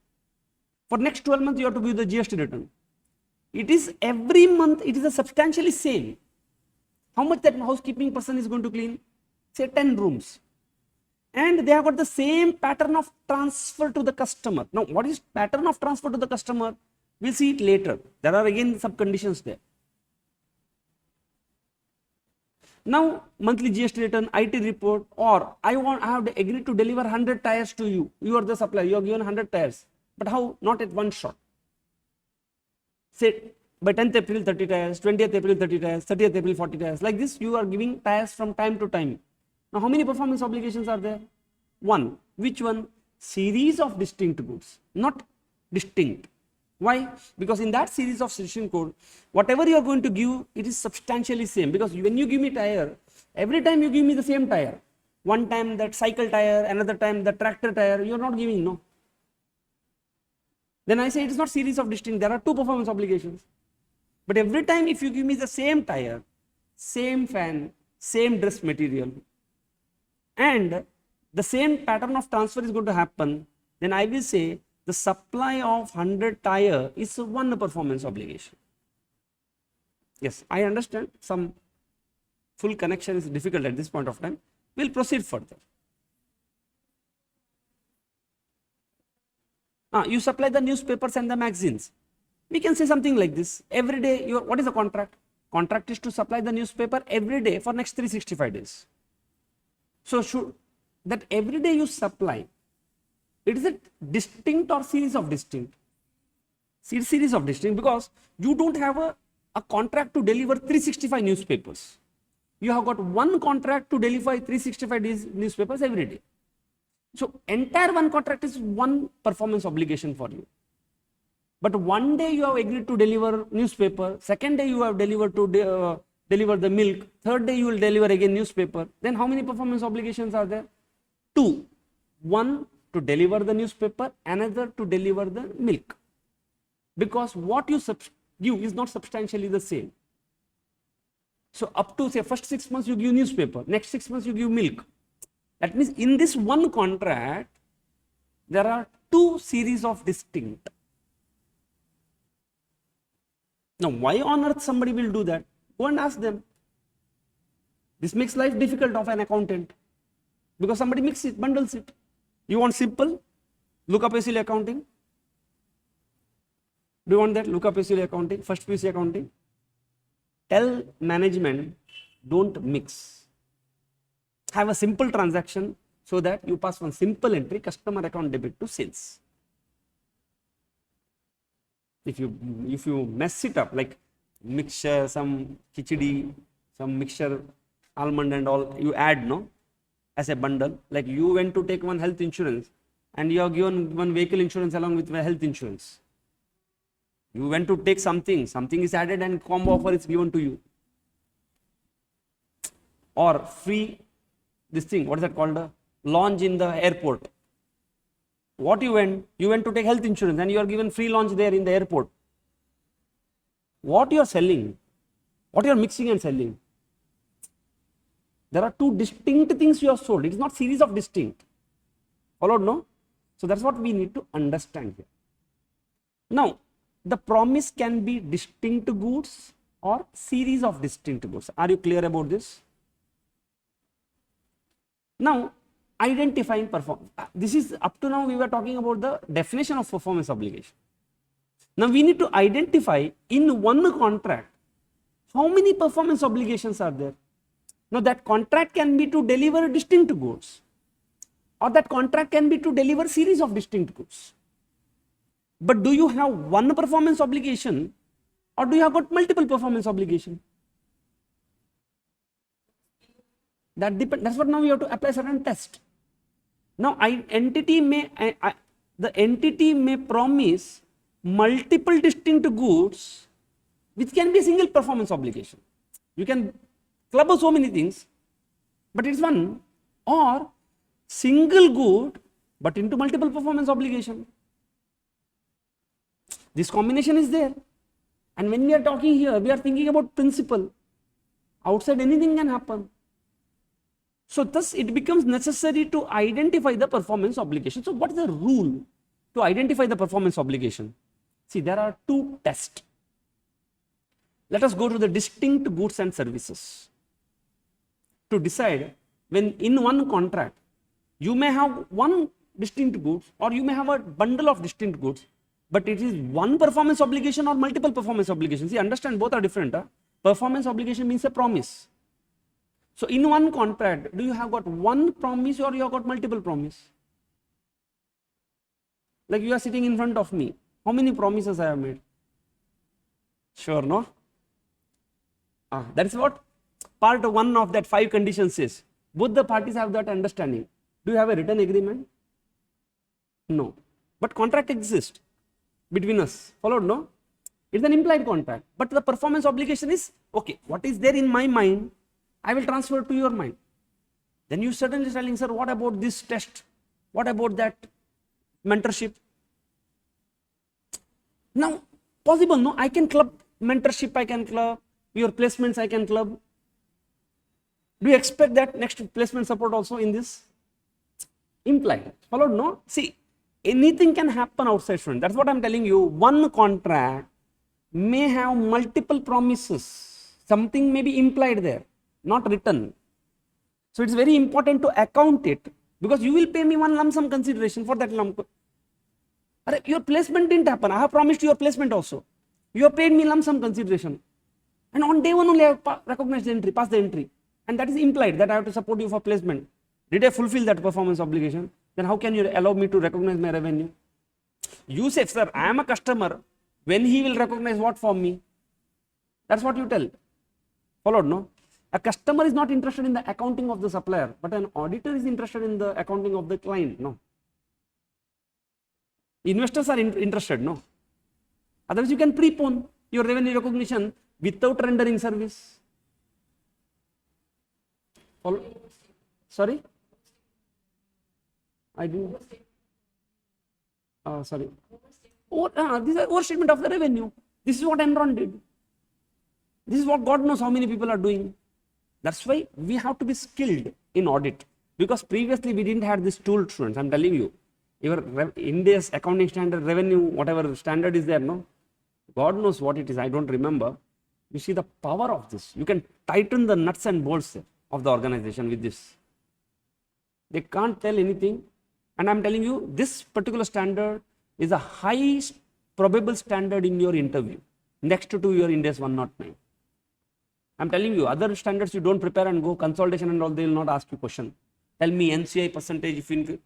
For next 12 months, you have to give the GST return. It is every month, it is a substantially same. How much that housekeeping person is going to clean? Say 10 rooms. And they have got the same pattern of transfer to the customer. Now, what is pattern of transfer to the customer? We'll see it later. There are again some conditions there. Now, monthly GST return, IT report, or I have agreed to deliver 100 tires to you. You are the supplier. You are given 100 tires. But how? Not at one shot. Say by 10th April 30 tires, 20th April 30 tires, 30th April 40 tires. Like this, you are giving tires from time to time. Now, how many performance obligations are there? One. Which one? Series of distinct goods, not distinct. Why? Because in that series of session code, whatever you are going to give, it is substantially same. Because when you give me tire, every time you give me the same tire. One time that cycle tire, another time the tractor tire, you are not giving, no. Then I say it is not series of distinct, there are two performance obligations. But every time if you give me the same tire, same fan, same dress material, and the same pattern of transfer is going to happen, then I will say the supply of 100 tire is one performance obligation. Yes, I understand some full connection is difficult at this point of time. We'll proceed further. You supply the newspapers and the magazines. We can say something like this. Every day, what is the contract? Contract is to supply the newspaper every day for next 365 days. So, that every day you supply, it is a distinct or series of distinct? Series of distinct, because you don't have a contract to deliver 365 newspapers. You have got one contract to deliver 365 days newspapers every day. So, entire one contract is one performance obligation for you. But one day you have agreed to deliver newspaper, second day you have delivered to deliver the milk, third day you will deliver again newspaper. Then how many performance obligations are there? Two. One to deliver the newspaper, another to deliver the milk. Because what you give is not substantially the same. So, up to say first 6 months you give newspaper, next 6 months you give milk. That means in this one contract, there are two series of distinct. Now, why on earth somebody will do that? Go and ask them. This makes life difficult of an accountant, because somebody mixes it, bundles it. You want simple? Look up SL accounting. Do you want that? Look up SL accounting, first PC accounting. Tell management, don't mix. Have a simple transaction so that you pass one simple entry, customer account debit to sales. If you mess it up, like mixture, some khichdi, some mixture, almond and all, you add, no, as a bundle. Like you went to take one health insurance and you are given one vehicle insurance along with health insurance. You went to take something is added and combo offer is given to you. Or free, this thing, what is that called? Lounge in the airport. What you went to take health insurance and you are given free lounge there in the airport. What you are selling, what you are mixing and selling. There are two distinct things you have sold. It is not series of distinct. Followed, no? So that's what we need to understand here. Now, the promise can be distinct goods or series of distinct goods. Are you clear about this? Now, identifying performance. This is up to now we were talking about the definition of performance obligation. Now, we need to identify in one contract how many performance obligations are there. Now, that contract can be to deliver distinct goods, or that contract can be to deliver series of distinct goods. But do you have one performance obligation or do you have got multiple performance obligation? That depends. That's what now you have to apply certain test. Now, the entity may promise multiple distinct goods, which can be a single performance obligation. You can club so many things, but it's one, or single good but into multiple performance obligation. This combination is there, and when we are talking here, we are thinking about principle. Outside anything can happen. So thus it becomes necessary to identify the performance obligation. So what is the rule to identify the performance obligation? See, there are two tests. Let us go to the distinct goods and services to decide when in one contract you may have one distinct goods or you may have a bundle of distinct goods, but it is one performance obligation or multiple performance obligations. See, understand, both are different. Performance obligation means a promise. So in one contract, do you have got one promise or you have got multiple promise? Like you are sitting in front of me. How many promises I have made? Sure, no? That is what part 1 of that 5 conditions says. Both the parties have that understanding. Do you have a written agreement? No. But contract exists between us. Followed, no? It's an implied contract. But the performance obligation is, okay, what is there in my mind, I will transfer to your mind. Then you suddenly telling, sir, what about this test? What about that mentorship? Now, possible, no? I can club mentorship, I can club your placements, I can club. Do you expect that next placement support also in this? Implied. Followed, no? See, anything can happen outside student. That's what I'm telling you. One contract may have multiple promises. Something may be implied there, not written. So it's very important to account it, because you will pay me one lump sum consideration for that lump. Your placement didn't happen. I have promised you your placement also. You have paid me lump sum consideration. And on day 1 only I have recognized the entry, passed the entry. And that is implied that I have to support you for placement. Did I fulfill that performance obligation? Then how can you allow me to recognize my revenue? You say, sir, I am a customer. When he will recognize what for me? That's what you tell. Followed, no? A customer is not interested in the accounting of the supplier, but an auditor is interested in the accounting of the client, no? Investors are interested, no? Otherwise, you can prepone your revenue recognition without rendering service. Follow? Sorry? I didn't. Sorry. This is overstatement of the revenue. This is what Enron did. This is what God knows how many people are doing. That's why we have to be skilled in audit, because previously we didn't have this tool, students. I'm telling you, your India's accounting standard, revenue, whatever standard is there, no? God knows what it is. I don't remember. You see the power of this. You can tighten the nuts and bolts of the organization with this. They can't tell anything. And I'm telling you, this particular standard is a high probable standard in your interview, next to your India's 109. I'm telling you, other standards you don't prepare and go consultation and all, they will not ask you question. Tell me NCI percentage, if you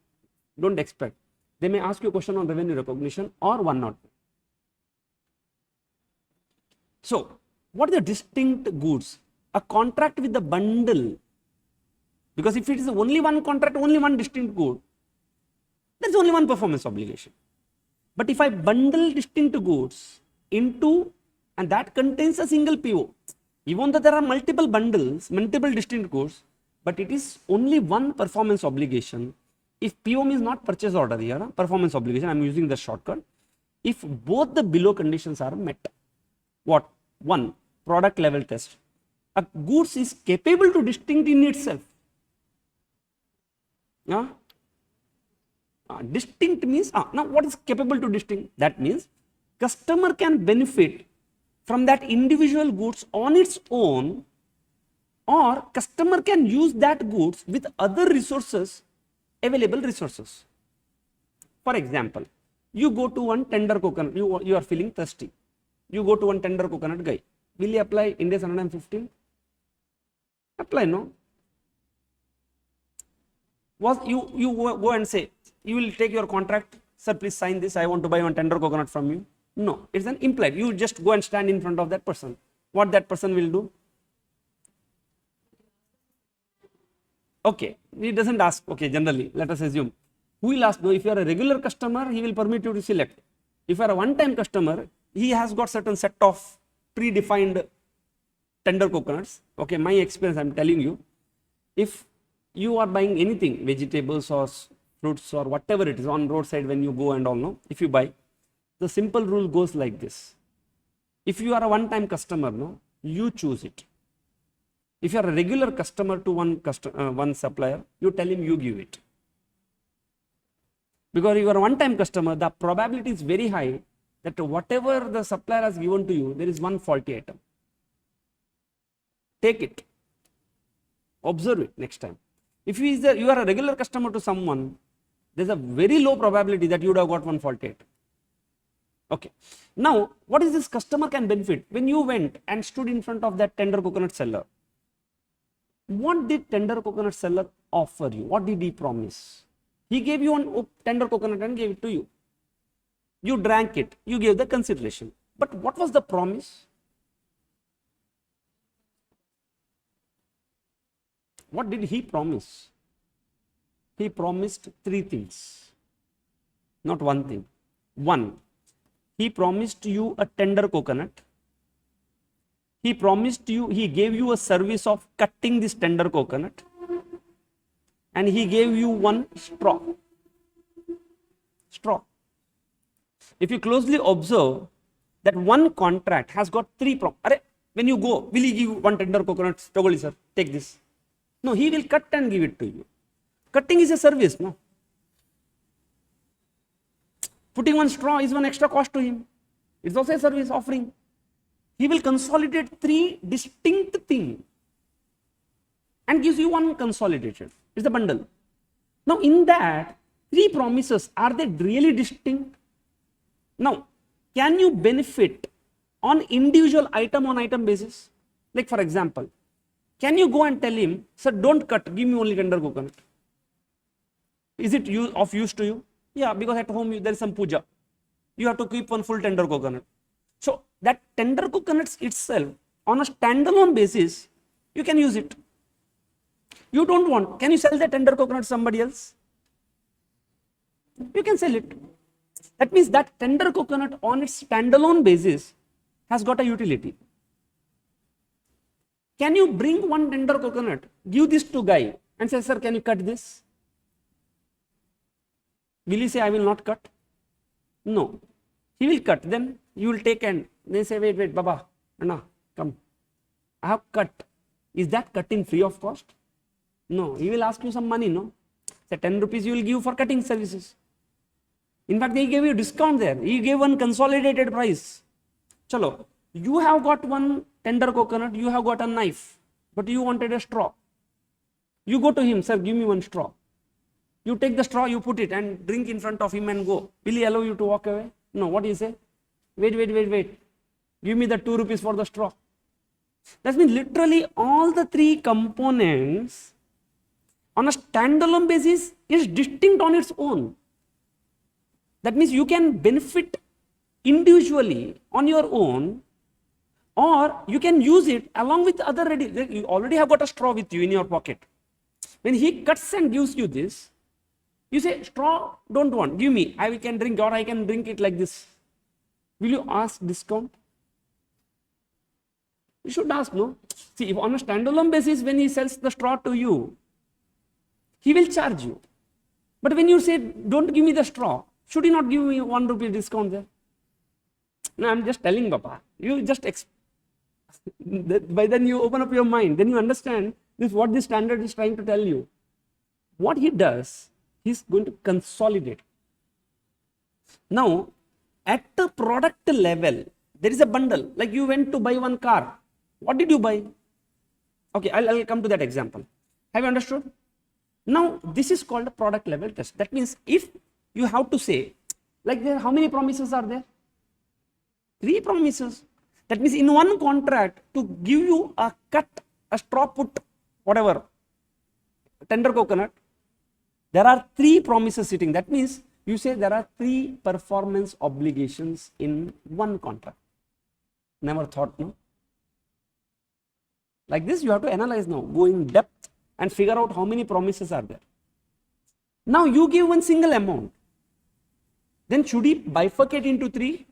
don't expect. They may ask you a question on revenue recognition or 109. So, what are the distinct goods? A contract with the bundle, because if it is only one contract, only one distinct good, there is only one performance obligation. But if I bundle distinct goods into, and that contains a single PO, even though there are multiple bundles, multiple distinct goods, but it is only one performance obligation. If PO means not purchase order here, performance obligation, I am using the shortcut. If both the below conditions are met, what? 1, product level test. A goods is capable to distinct in itself. Distinct means, now what is capable to distinct? That means customer can benefit from that individual goods on its own, or customer can use that goods with other resources, available resources. For example, you go to one tender coconut, you are feeling thirsty. You go to one tender coconut guy. Will you apply India's 115? Apply, no? You go and say, you will take your contract, sir, please sign this, I want to buy one tender coconut from you. No, it's an implied. You just go and stand in front of that person. What that person will do? Okay, he doesn't ask. Okay, generally, let us assume. Who will ask? Though, if you are a regular customer, he will permit you to select. If you are a one-time customer, he has got certain set of predefined tender coconuts. Okay, my experience, I'm telling you. If you are buying anything, vegetables or fruits or whatever it is on roadside when you go and all, no, if you buy, the simple rule goes like this. If you are a one-time customer, no, you choose it. If you are a regular customer to one supplier, you tell him you give it. Because if you are a one-time customer, the probability is very high that whatever the supplier has given to you, there is one faulty item. Take it. Observe it next time. If you are a regular customer to someone, there is a very low probability that you would have got one faulty item. Okay. Now, what is this customer can benefit? When you went and stood in front of that tender coconut seller, what did tender coconut seller offer you? What did he promise? He gave you one tender coconut and gave it to you. You drank it. You gave the consideration. But what was the promise? What did he promise? He promised three things, not one thing. One, he promised you a tender coconut. He gave you a service of cutting this tender coconut, and he gave you one straw. If you closely observe, that one contract has got three promises. When you go, will he give you one tender coconut? Togoli sir, take this. No, he will cut and give it to you. Cutting is a service, no? Putting one straw is one extra cost to him. It's also a service offering. He will consolidate three distinct things and gives you one consolidated. It's a bundle. Now, in that, three promises, are they really distinct? Now, can you benefit on individual item on item basis? Like for example, can you go and tell him, sir, don't cut, give me only tender coconut? Is it of use to you? Yeah, because at home there is some puja. You have to keep one full tender coconut. So that tender coconuts itself, on a standalone basis, you can use it. You don't want, can you sell the tender coconut to somebody else? You can sell it. That means that tender coconut on its standalone basis has got a utility. Can you bring one tender coconut, give this to guy and say, sir, can you cut this? Will he say, I will not cut? No. He will cut. Then you will take and they say, wait, Baba, Anna, come. I have cut. Is that cutting free of cost? No. He will ask you some money, no? Say 10 rupees you will give for cutting services. In fact, he gave you a discount there. He gave one consolidated price. Chalo, you have got one tender coconut, you have got a knife, but you wanted a straw. You go to him, sir, give me one straw. You take the straw, you put it and drink in front of him and go. Will he allow you to walk away? No. What do you say? Wait. Give me the 2 rupees for the straw. That means literally all the three components on a standalone basis is distinct on its own. That means you can benefit individually on your own, or you can use it along with other ready. You already have got a straw with you in your pocket. When he cuts and gives you this, you say, straw, don't want, give me, I can drink, or I can drink it like this. Will you ask discount? You should ask, no? See, if on a standalone basis, when he sells the straw to you, he will charge you. But when you say, don't give me the straw, should he not give me 1 rupee discount there? No, I'm just telling, Papa. You just, by then you open up your mind, then you understand this, what this standard is trying to tell you. What he does, he's going to consolidate. Now, at the product level, there is a bundle. Like you went to buy one car. What did you buy? Okay, I'll come to that example. Have you understood? Now, this is called a product level test. That means if you have to say, like there, how many promises are there? 3 promises. That means in one contract, to give you a cut, a straw put, whatever, tender coconut, there are 3 promises sitting. That means You say there are 3 performance obligations in one contract. Never thought, no? Like this, you have to analyze now, go in depth and figure out how many promises are there. Now you give one single amount. Then should he bifurcate into 3?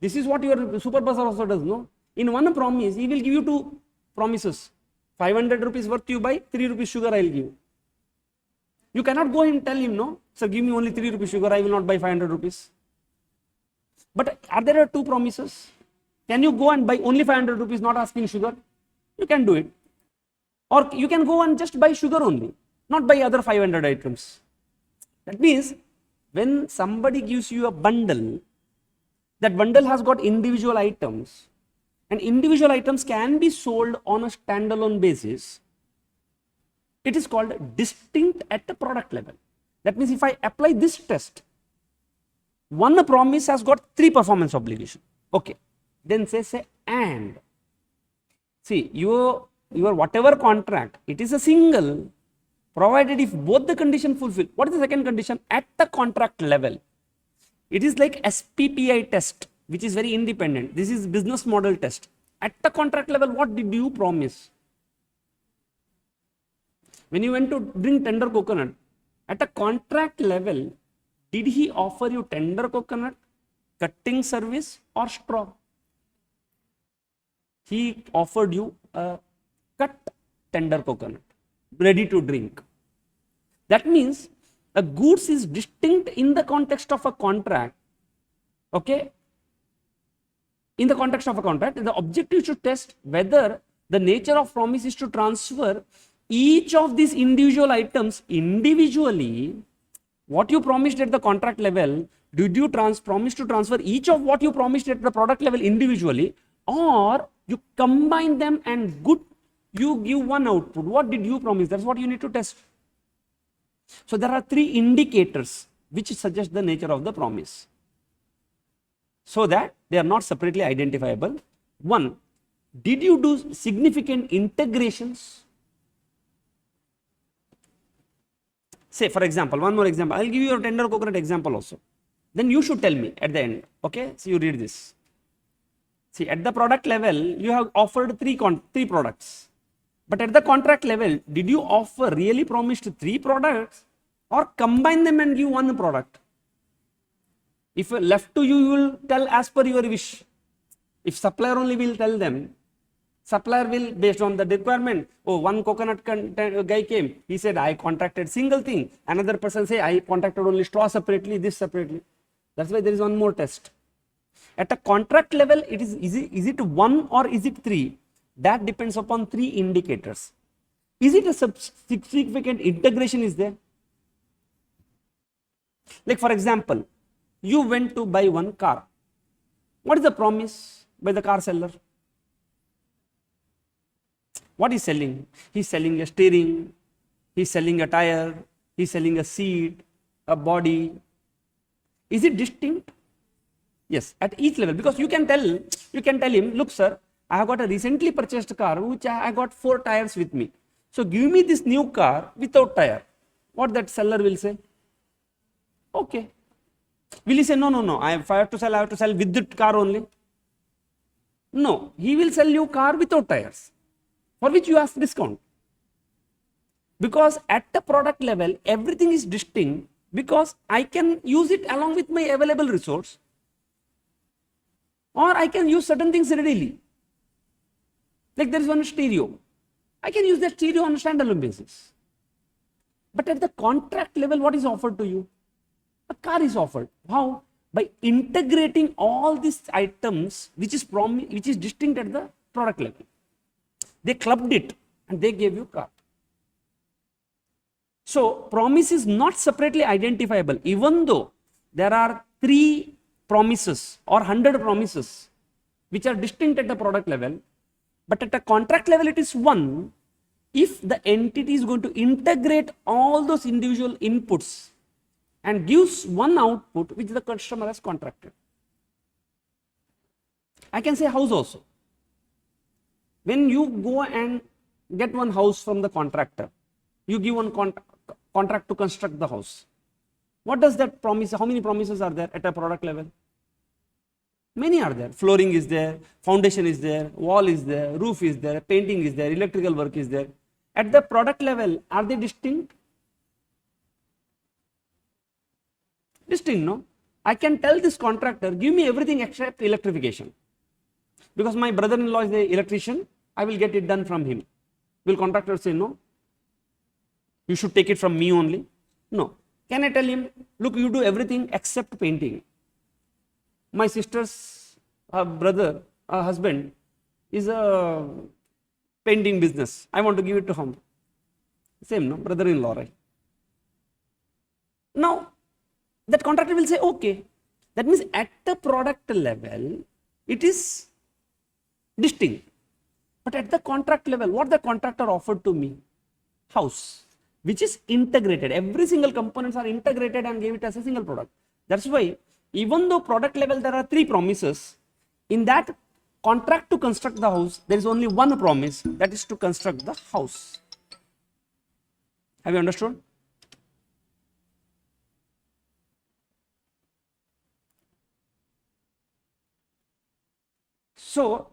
This is what your supervisor also does, no? In one promise, he will give you 2 promises. 500 rupees worth you buy, 3 rupees sugar I will give. You cannot go and tell him, no, sir, give me only 3 rupees sugar, I will not buy 500 rupees. But are there 2 promises? Can you go and buy only 500 rupees, not asking sugar? You can do it. Or you can go and just buy sugar only, not buy other 500 items. That means, when somebody gives you a bundle, that bundle has got individual items, and individual items can be sold on a standalone basis. It is called distinct at the product level. That means if I apply this test, one promise has got 3 performance obligations. Okay. Then say and. See, your whatever contract, it is a single, provided if both the condition fulfill. What is the second condition? At the contract level. It is like SPPI test, which is very independent. This is business model test. At the contract level, what did you promise? When you went to drink tender coconut, at a contract level, did he offer you tender coconut, cutting service or straw? He offered you a cut tender coconut, ready to drink. That means a goods is distinct in the context of a contract. Okay? In the context of a contract, the objective should test whether the nature of promise is to transfer each of these individual items individually. What you promised at the contract level, did you promise to transfer each of what you promised at the product level individually, or you combine them and you give one output? What did you promise? That's what you need to test. So there are 3 indicators which suggest the nature of the promise, so that they are not separately identifiable. 1, did you do significant integrations? Say, for example, one more example. I will give you a tender coconut example also. Then you should tell me at the end. Okay, so you read this. See, at the product level, you have offered 3 products. But at the contract level, did you offer, really promised 3 products, or combine them and give 1 product? If left to you, you will tell as per your wish. If supplier only will tell them, supplier will, based on the requirement, oh, one coconut guy came, he said, I contracted single thing. Another person say, I contracted only straw separately, this separately. That's why there is one more test. At a contract level, it is it 1 or is it 3? That depends upon 3 indicators. Is it a significant integration is there? Like for example, you went to buy one car. What is the promise by the car seller? What is selling? He's selling a steering, he's selling a tire, he's selling a seat, a body. Is it distinct? Yes, at each level, because you can tell him, look sir, I have got a recently purchased car which I got 4 tires with me. So give me this new car without tire. What that seller will say? Okay. Will he say, no, if I have to sell, I have to sell with the car only? No, he will sell you car without tires, for which you ask discount. Because at the product level, everything is distinct, because I can use it along with my available resource, or I can use certain things readily. Like there is one stereo. I can use that stereo on a standalone basis. But at the contract level, what is offered to you? A car is offered. How? By integrating all these items which is distinct at the product level. They clubbed it and they gave you car. So promise is not separately identifiable, even though there are 3 promises or 100 promises which are distinct at the product level, but at a contract level it is 1 if the entity is going to integrate all those individual inputs and gives one output which the customer has contracted. I can say house also. When you go and get one house from the contractor, you give one contract to construct the house. What does that promise? How many promises are there at a product level? Many are there. Flooring is there, foundation is there, wall is there, roof is there, painting is there, electrical work is there. At the product level, are they distinct? Distinct, no? I can tell this contractor, give me everything except electrification. Because my brother-in-law is the electrician, I will get it done from him. Will contractor say no? You should take it from me only? No. Can I tell him, look, you do everything except painting? My sister's husband is a painting business. I want to give it to him. Same, no? Brother-in-law, right? Now, that contractor will say, okay. That means at the product level, it is distinct. But at the contract level, what the contractor offered to me? House, which is integrated. Every single components are integrated and gave it as a single product. That's why, even though product level there are 3 promises, in that contract to construct the house, there is only one promise, that is to construct the house. Have you understood? So,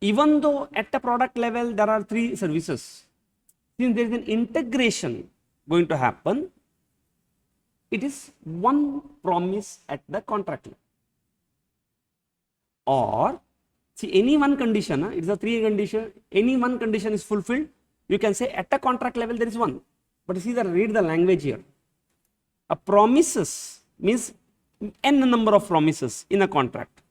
even though at the product level there are 3 services, since there is an integration going to happen, it is one promise at the contract level. Or, see, any one condition, it is a 3 condition, any one condition is fulfilled, you can say at the contract level there is one. But see, read the language here. A promises means n number of promises in a contract.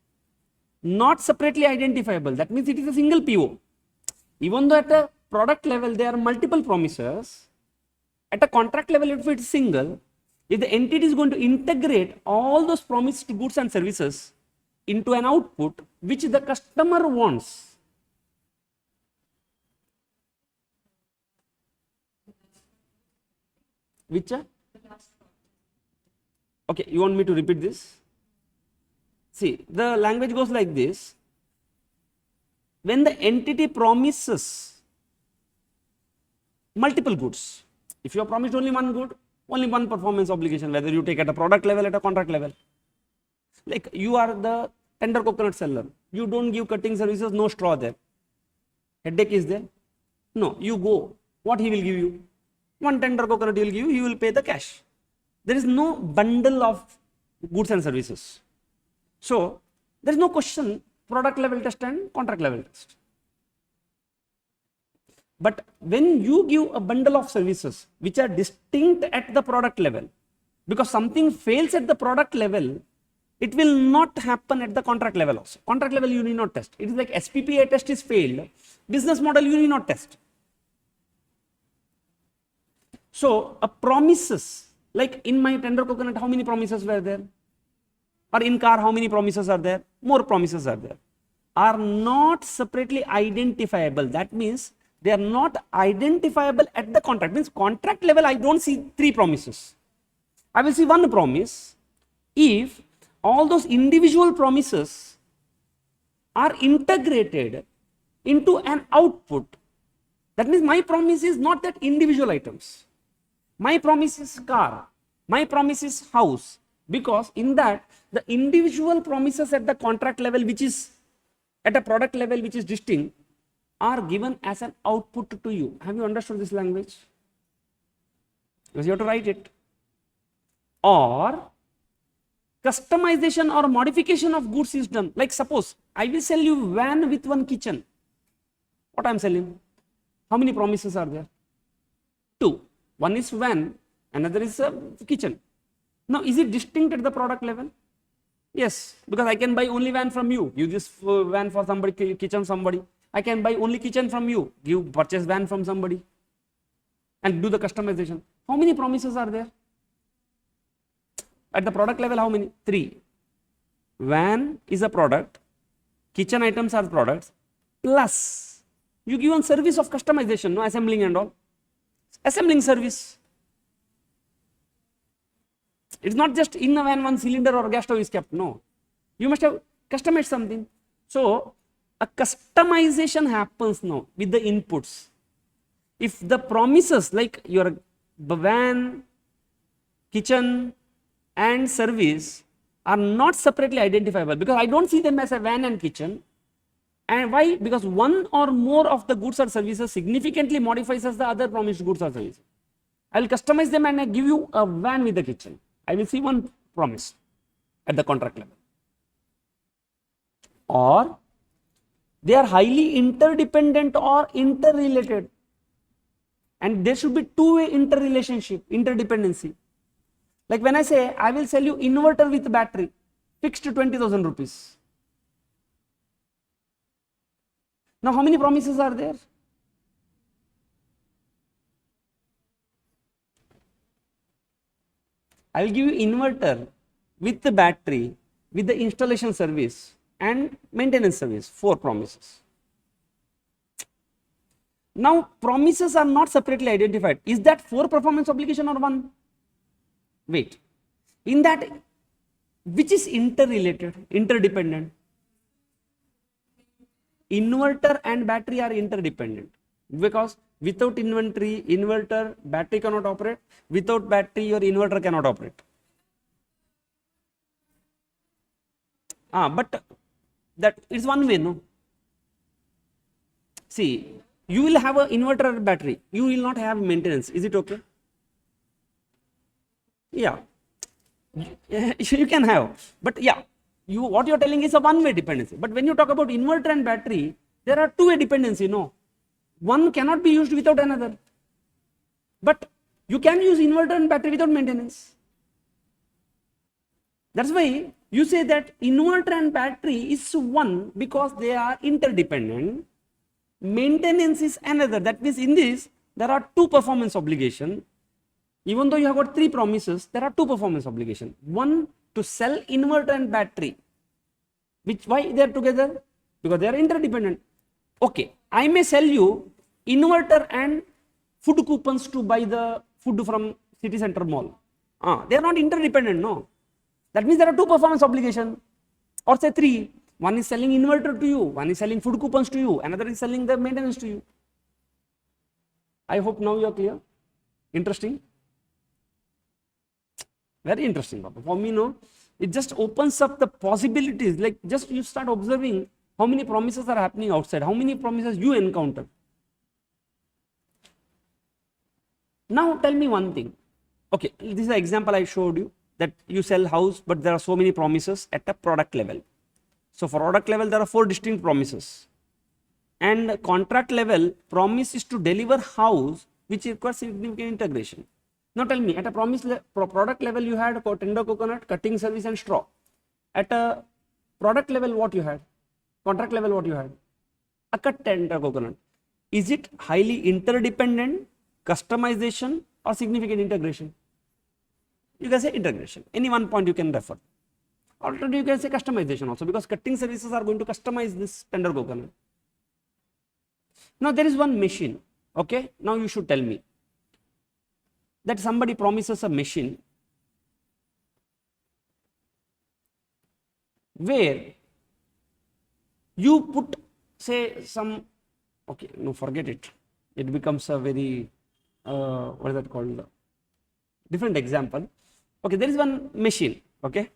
Not separately identifiable, that means it is a single PO. Even though at a product level there are multiple promises, at a contract level if it is single, if the entity is going to integrate all those promised goods and services into an output which the customer wants. Which? Okay, you want me to repeat this? See, the language goes like this. When the entity promises multiple goods, if you have promised only one good, only one performance obligation, whether you take at a product level, at a contract level. Like you are the tender coconut seller, you don't give cutting services, no straw there. Headache is there? No, you go. What he will give you? One tender coconut he will give you, he will pay the cash. There is no bundle of goods and services. So, there is no question product level test and contract level test. But when you give a bundle of services which are distinct at the product level, because something fails at the product level, it will not happen at the contract level also. Contract level you need not test. It is like SPPA test is failed, business model you need not test. So, a promises, like in my tender coconut, how many promises were there? Or in car, how many promises are there? More promises are there. Are not separately identifiable. That means they are not identifiable at the contract. Means contract level, I don't see 3 promises. I will see one promise if all those individual promises are integrated into an output. That means my promise is not that individual items. My promise is car. My promise is house. Because in that, the individual promises at the contract level, which is at a product level, which is distinct, are given as an output to you. Have you understood this language? Because you have to write it. Or customization or modification of goods is done. Like suppose I will sell you van with one kitchen. What I am selling? How many promises are there? 2. One is van, another is a kitchen. Now, is it distinct at the product level? Yes, because I can buy only van from you. You this van for somebody, kitchen somebody. I can buy only kitchen from you. Give purchase van from somebody and do the customization. How many promises are there? At the product level, how many? 3. Van is a product, kitchen items are products, plus you give one service of customization, no assembling and all. Assembling service. It's not just in a van one cylinder or gas stove is kept. No. You must have customized something. So, a customization happens now with the inputs. If the promises like your van, kitchen, and service are not separately identifiable because I don't see them as a van and kitchen. And why? Because one or more of the goods or services significantly modifies as the other promised goods or services. I will customize them and I give you a van with the kitchen. I will see one promise at the contract level. Or they are highly interdependent or interrelated. And there should be two-way interrelationship, interdependency. Like when I say, I will sell you inverter with battery, fixed 20,000 rupees. Now, how many promises are there? I will give you inverter with the battery, with the installation service and maintenance service, 4 promises. Now, promises are not separately identified. Is that 4 performance obligation or 1? Wait. In that, which is interrelated, interdependent? Inverter and battery are interdependent because without inverter, battery cannot operate. Without battery, your inverter cannot operate. But that is one way, no? See, you will have an inverter battery. You will not have maintenance. Is it okay? Yeah. You can have. But yeah, what you're telling is a one-way dependency. But when you talk about inverter and battery, there are two-way dependency, no? One cannot be used without another. But you can use inverter and battery without maintenance. That's why you say that inverter and battery is one because they are interdependent. Maintenance is another. That means in this, there are 2 performance obligations. Even though you have got 3 promises, there are 2 performance obligations. One, to sell inverter and battery. Why they are together? Because they are interdependent. Okay, I may sell you inverter and food coupons to buy the food from city center mall. They are not interdependent, no. That means there are 2 performance obligations, or say 3. One is selling inverter to you, one is selling food coupons to you, another is selling the maintenance to you. I hope now you are clear. Interesting. Very interesting, Papa. For me, no, it just opens up the possibilities. Like just you start observing how many promises are happening outside, how many promises you encounter. Now tell me one thing. Okay, this is an example I showed you that you sell house, but there are so many promises at a product level. So for product level, there are 4 distinct promises. And contract level, promise is to deliver house which requires significant integration. Now tell me, at a product level, you had a tender coconut, cutting service and straw. At a product level, what you had? Contract level, what you had? A cut tender coconut. Is it highly interdependent, customization or significant integration? You can say integration. Any one point you can refer. Alternatively, you can say customization also because cutting services are going to customize this tender coconut. Now there is one machine. Okay, now you should tell me that somebody promises a machine where you put say some, okay, no, forget it. It becomes a very, what is that called? Different example. Okay, there is one machine, okay.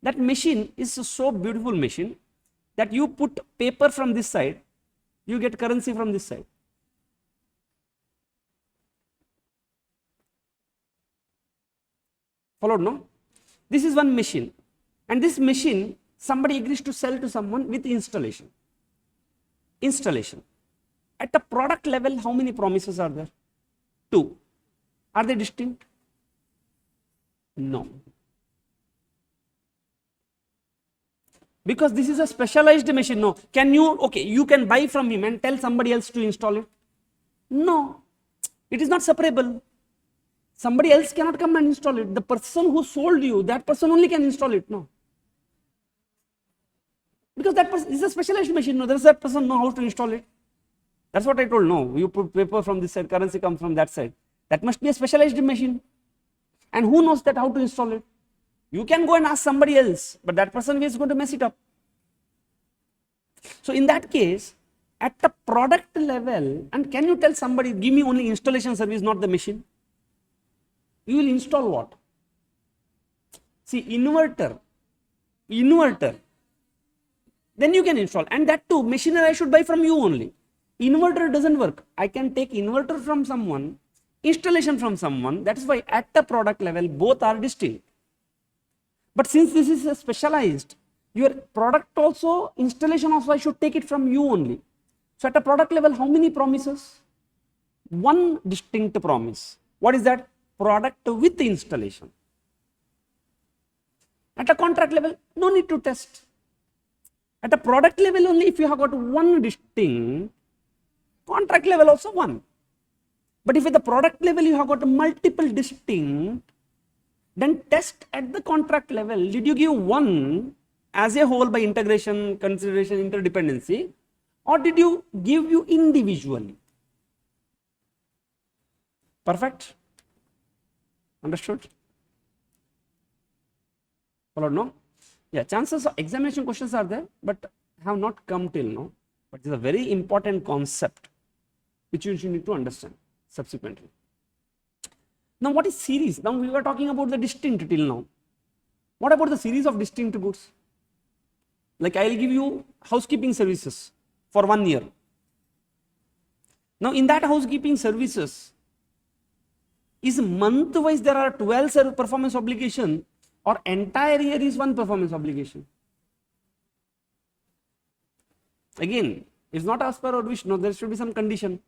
That machine is a so beautiful machine that you put paper from this side, you get currency from this side. Followed, no? This is one machine, and this machine somebody agrees to sell to someone with installation. Installation. At the product level, how many promises are there? 2. Are they distinct? No. Because this is a specialized machine. No. Can you, okay, you can buy from him and tell somebody else to install it? No. It is not separable. Somebody else cannot come and install it. The person who sold you, that person only can install it. No. Because that person is a specialized machine. No, there is that person know how to install it. That's what I told. No, you put paper from this side, currency comes from that side. That must be a specialized machine. And who knows that how to install it? You can go and ask somebody else, but that person is going to mess it up. So in that case, at the product level, and can you tell somebody, give me only installation service, not the machine? You will install what? See, inverter, then you can install, and that too machinery I should buy from you only. Inverter doesn't work. I can take inverter from someone, installation from someone. That is why at the product level both are distinct. But since this is a specialized, your product also, installation also, I should take it from you only. So at a product level, how many promises? One distinct promise. What is that? Product with installation. At a contract level, no need to test. At a product level only, if you have got one distinct, contract level also one. But if at the product level you have got multiple distinct, then test at the contract level. Did you give one as a whole by integration, consideration, interdependency, or did you give you individually? Perfect? Understood? Followed, no? Yeah, chances of examination questions are there, but have not come till now. But it is a very important concept which you need to understand subsequently. Now, what is series? Now, we were talking about the distinct till now. What about the series of distinct goods? Like I will give you housekeeping services for 1 year. Now, in that housekeeping services, is month wise there are 12 performance obligation, or entire year is one performance obligation? Again, it's not as per our wish. No, there should be some condition.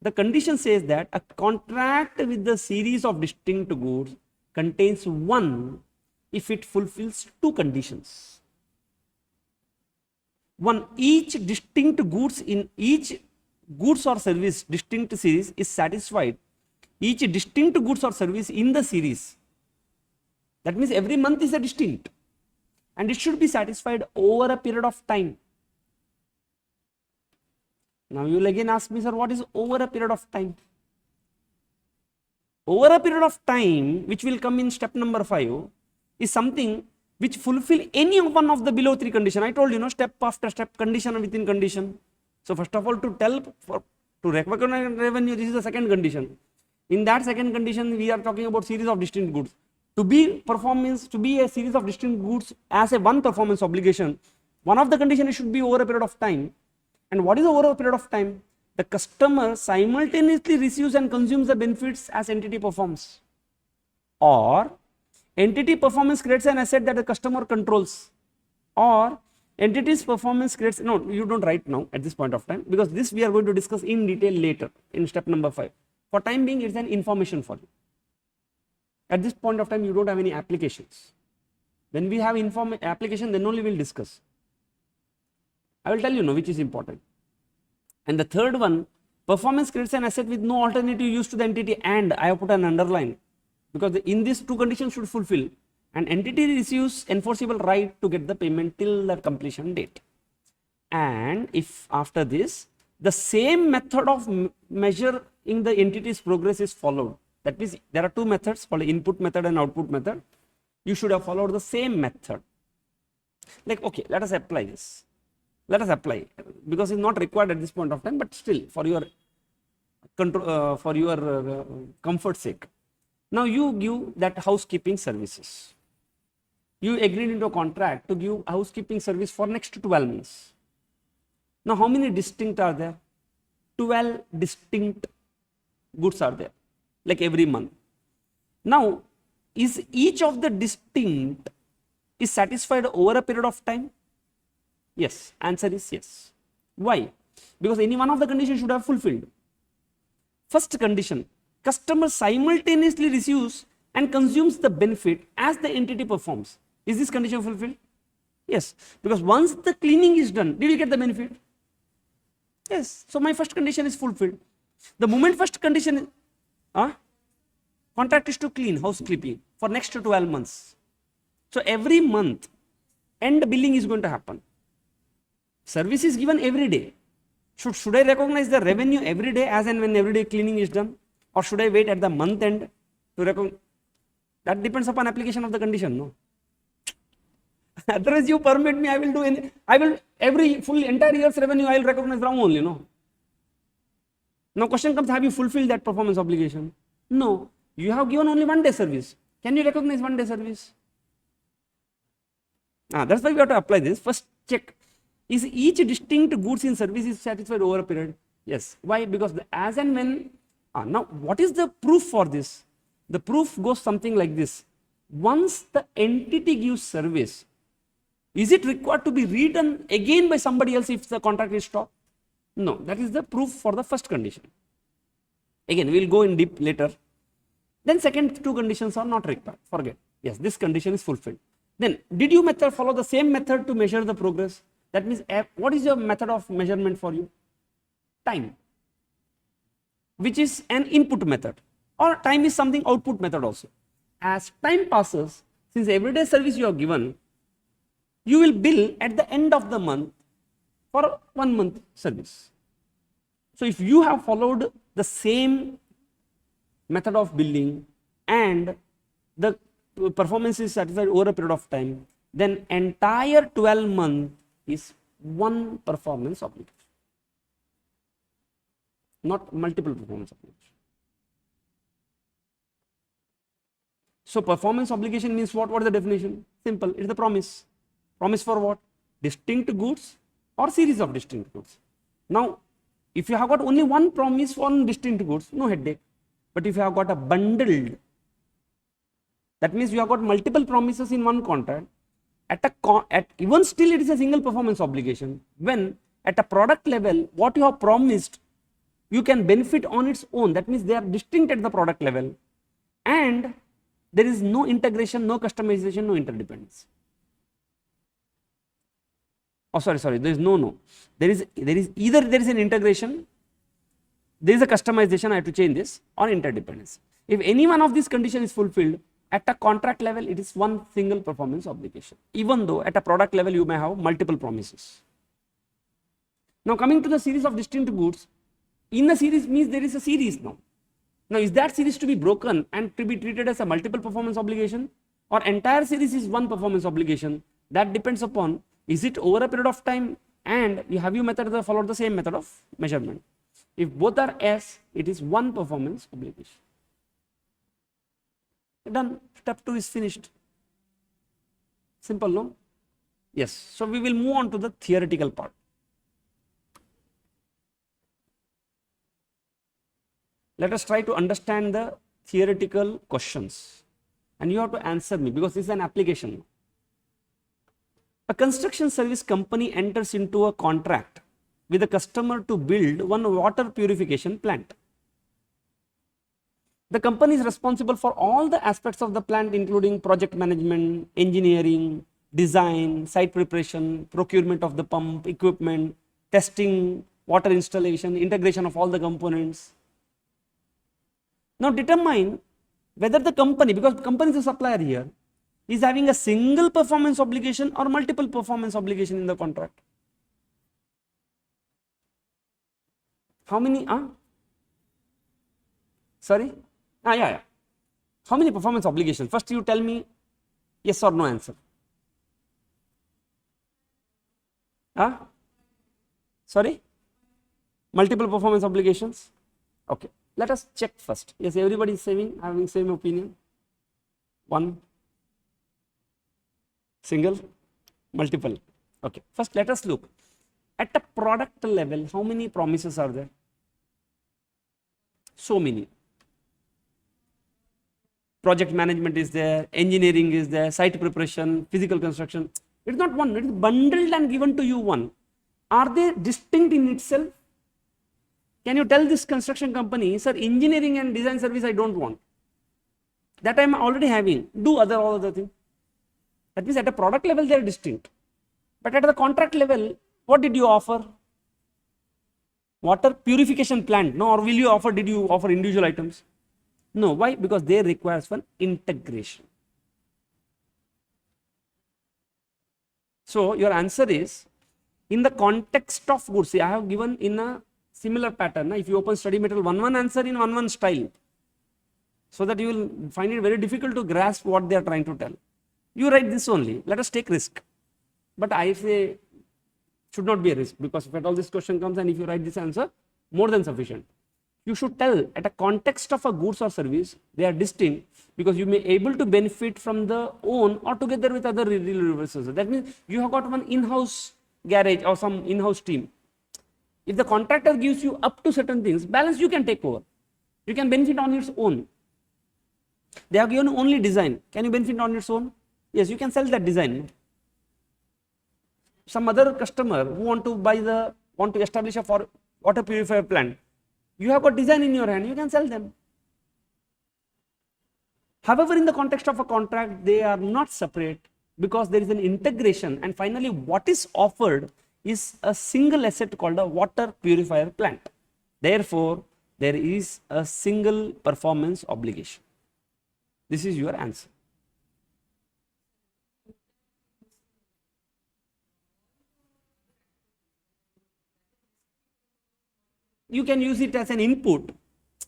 The condition says that a contract with the series of distinct goods contains one if it fulfills two conditions. One, each distinct goods in each goods or service distinct series is satisfied. Each distinct goods or service in the series. That means every month is a distinct, and it should be satisfied over a period of time. Now you will again ask me, sir, what is over a period of time? Over a period of time, which will come in step number 5, is something which fulfill any one of the below 3 conditions. I told you, no, step after step, condition within condition. So first of all, to recognize revenue, this is the second condition. In that second condition, we are talking about series of distinct goods. To be a series of distinct goods as a one performance obligation, one of the conditions should be over a period of time. And what is over a period of time? The customer simultaneously receives and consumes the benefits as entity performs, or entity performance creates an asset that the customer controls, or entity's performance creates, no, you don't write now at this point of time, because this we are going to discuss in detail later in step number 5. For time being, it's an information for you. At this point of time, you don't have any applications. When we have application, then only we'll discuss. I will tell you now which is important. And the third one, performance creates an asset with no alternative use to the entity, and I have put an underline, because in these two conditions should fulfill. An entity receives enforceable right to get the payment till the completion date. And if after this, the same method of measuring the entity's progress is followed. That means there are two methods called input method and output method. You should have followed the same method. Like, okay, let us apply this. Let us apply, because it's not required at this point of time, but still for your control, comfort sake. Now you give that housekeeping services. You agreed into a contract to give housekeeping service for next 12 months. Now how many distinct are there? 12 distinct goods are there, like every month. Now, is each of the distinct is satisfied over a period of time? Yes, answer is yes. Why? Because any one of the conditions should have fulfilled. First condition, customer simultaneously receives and consumes the benefit as the entity performs. Is this condition fulfilled? Yes, because once the cleaning is done, did you get the benefit? Yes, so my first condition is fulfilled. The moment first condition is, contract is to clean, housekeeping for next 12 months. So every month, end billing is going to happen. Service is given every day. Should I recognize the revenue every day as and when every day cleaning is done? Or should I wait at the month end to recognize? That depends upon application of the condition, no? Otherwise you permit me, I will every full entire year's revenue I will recognize wrong only, no? Now question comes, have you fulfilled that performance obligation? No, you have given only 1 day service. Can you recognize 1 day service? That's why we have to apply this. First check, is each distinct goods in service is satisfied over a period? Yes. Why? Because as and when, now what is the proof for this? The proof goes something like this. Once the entity gives service, is it required to be redone again by somebody else if the contract is stopped? No, that is the proof for the first condition. Again, we will go in deep later. Then second two conditions are not required. Forget. Yes, this condition is fulfilled. Then, did you follow the same method to measure the progress? That means, what is your method of measurement for you? Time, which is an input method, or time is something output method also. As time passes, since everyday service you have given, you will bill at the end of the month for 1 month service. So, if you have followed the same method of billing and the performance is satisfied over a period of time, then entire 12 month is one performance obligation, not multiple performance obligation. So performance obligation means what? What is the definition? Simple, it is the promise. Promise for what? Distinct goods or series of distinct goods. Now, if you have got only one promise on distinct goods, no headache. But if you have got a bundled, that means you have got multiple promises in one contract, even still it is a single performance obligation, when at a product level, what you have promised, you can benefit on its own. That means they are distinct at the product level, and there is no integration, no customization, no interdependence. Oh, sorry, there is no. There is either there is an integration, there is a customization, I have to change this, or interdependence. If any one of these conditions is fulfilled, at a contract level, it is one single performance obligation, even though at a product level, you may have multiple promises. Now, coming to the series of distinct goods, in a series means there is a series now. Now, is that series to be broken and to be treated as a multiple performance obligation, or entire series is one performance obligation? That depends upon, is it over a period of time, and you have method followed the same method of measurement. If both are S, it is one performance obligation. Done. Step 2 is finished. Simple, no? Yes. So we will move on to the theoretical part. Let us try to understand the theoretical questions, and you have to answer me because this is an application. A construction service company enters into a contract with a customer to build one water purification plant. The company is responsible for all the aspects of the plant, including project management, engineering, design, site preparation, procurement of the pump, equipment, testing, water installation, integration of all the components. Now determine whether the company, because the company is a supplier here, is having a single performance obligation or multiple performance obligation in the contract. How many? Sorry? Yeah. How many performance obligations? First you tell me yes or no answer. Sorry? Multiple performance obligations? Okay. Let us check first. Yes, everybody is having same opinion. One. Single. Multiple. Okay. First let us look. At a product level, how many promises are there? So many. Project management is there, engineering is there, site preparation, physical construction. It is not one, it is bundled and given to you one. Are they distinct in itself? Can you tell this construction company, sir, engineering and design service I don't want. That I am already having. Do all other things. That means at a product level they are distinct. But at the contract level, what did you offer? Water purification plant. No, or did you offer individual items? No. Why? Because they requires one integration. So your answer is, in the context of goods, see, I have given in a similar pattern. If you open study material, one answer in one style, so that you will find it very difficult to grasp what they are trying to tell. You write this only. Let us take risk. But I say should not be a risk, because if at all this question comes and if you write this answer, more than sufficient. You should tell at a context of a goods or service, they are distinct because you may able to benefit from the own or together with other resources. That means you have got one in-house garage or some in-house team. If the contractor gives you up to certain things, balance you can take over. You can benefit on its own. They have given only design. Can you benefit on its own? Yes, you can sell that design. Some other customer who want to establish a water purifier plant, you have got design in your hand, you can sell them. However, in the context of a contract, they are not separate because there is an integration, and finally what is offered is a single asset called a water purifier plant. Therefore, there is a single performance obligation. This is your answer. You can use it as an input.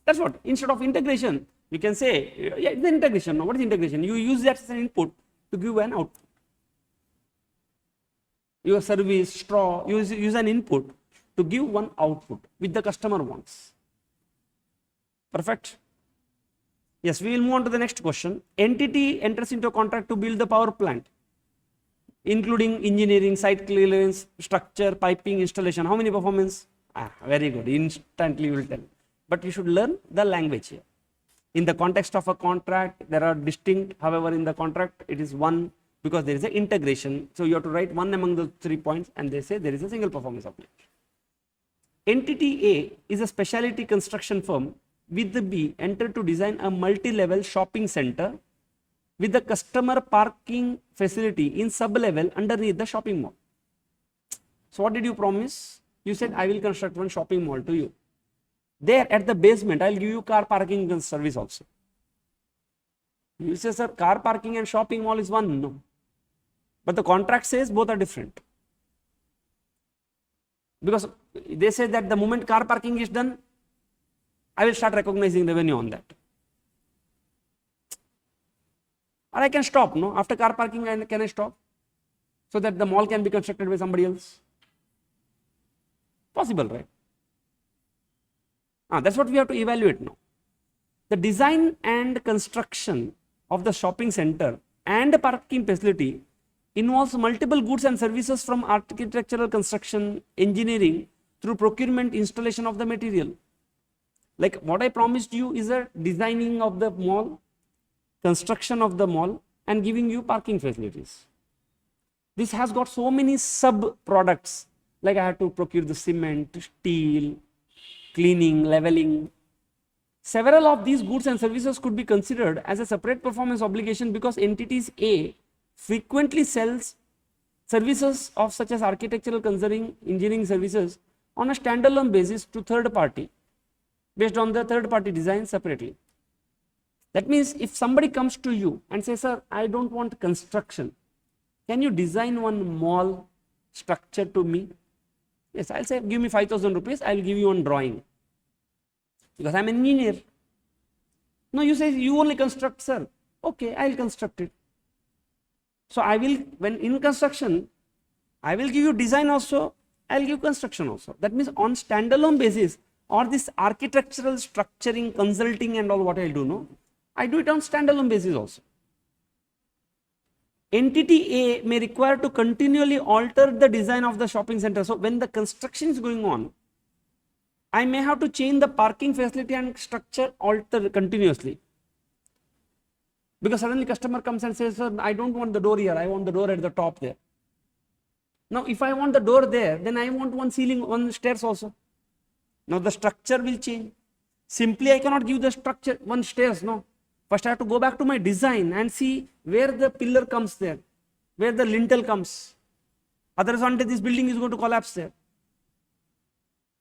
That's what, instead of integration, you can say, yeah, it's an integration. Now, what is integration? You use that as an input to give an output. Your service, straw, use an input to give one output which the customer wants. Perfect. Yes, we will move on to the next question. Entity enters into a contract to build the power plant, including engineering, site clearance, structure, piping, installation. How many performance? Very good. Instantly you will tell. But you should learn the language here. In the context of a contract, there are distinct. However, in the contract, it is one because there is an integration. So you have to write one among the 3 points, and they say there is a single performance obligation. Entity A is a specialty construction firm with the B entered to design a multi-level shopping center with the customer parking facility in sub-level underneath the shopping mall. So what did you promise? You said, I will construct one shopping mall to you. There at the basement, I will give you car parking service also. You say, sir, car parking and shopping mall is one. No. But the contract says both are different. Because they say that the moment car parking is done, I will start recognizing revenue on that. Or I can stop, no? After car parking, can I stop? So that the mall can be constructed by somebody else? Possible, right? That's what we have to evaluate now. The design and construction of the shopping center and the parking facility involves multiple goods and services from architectural construction, engineering, through procurement, installation of the material. Like what I promised you is a designing of the mall, construction of the mall, and giving you parking facilities. This has got so many sub products, like I had to procure the cement, steel, cleaning, leveling. Several of these goods and services could be considered as a separate performance obligation because entities A frequently sells services of such as architectural concerning engineering services on a standalone basis to third party based on the third party design separately. That means if somebody comes to you and says, sir, I don't want construction, can you design one mall structure to me? Yes, I'll say, give me 5,000 rupees, I'll give you one drawing. Because I'm an engineer. No, you say, you only construct, sir. Okay, I'll construct it. So I will, when in construction, I will give you design also, I'll give construction also. That means on standalone basis, or this architectural structuring, consulting and all what I'll do, no? I do it on standalone basis also. Entity A may require to continually alter the design of the shopping center. So when the construction is going on, I may have to change the parking facility and structure alter continuously. Because suddenly customer comes and says, sir, I don't want the door here, I want the door at the top there. Now if I want the door there, then I want one ceiling, one stairs also. Now the structure will change. Simply I cannot give the structure, one stairs, no. First I have to go back to my design and see where the pillar comes there, where the lintel comes. Otherwise one day this building is going to collapse there.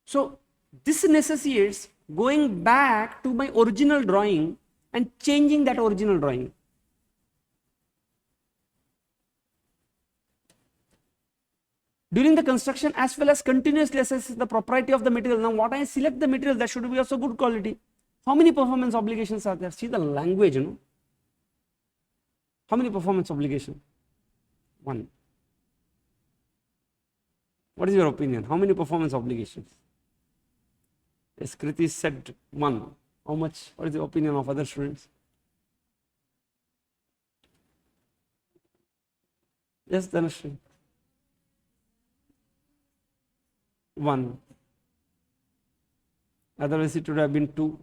So this necessitates going back to my original drawing and changing that original drawing. During the construction as well as continuously assess the propriety of the material. Now what I select the material, that should be also good quality. How many performance obligations are there? See the language, you know. How many performance obligations? One. What is your opinion? How many performance obligations? Yes, Kriti said 1. How much? What is the opinion of other students? Yes, Dhanashree. 1. Otherwise, it would have been 2.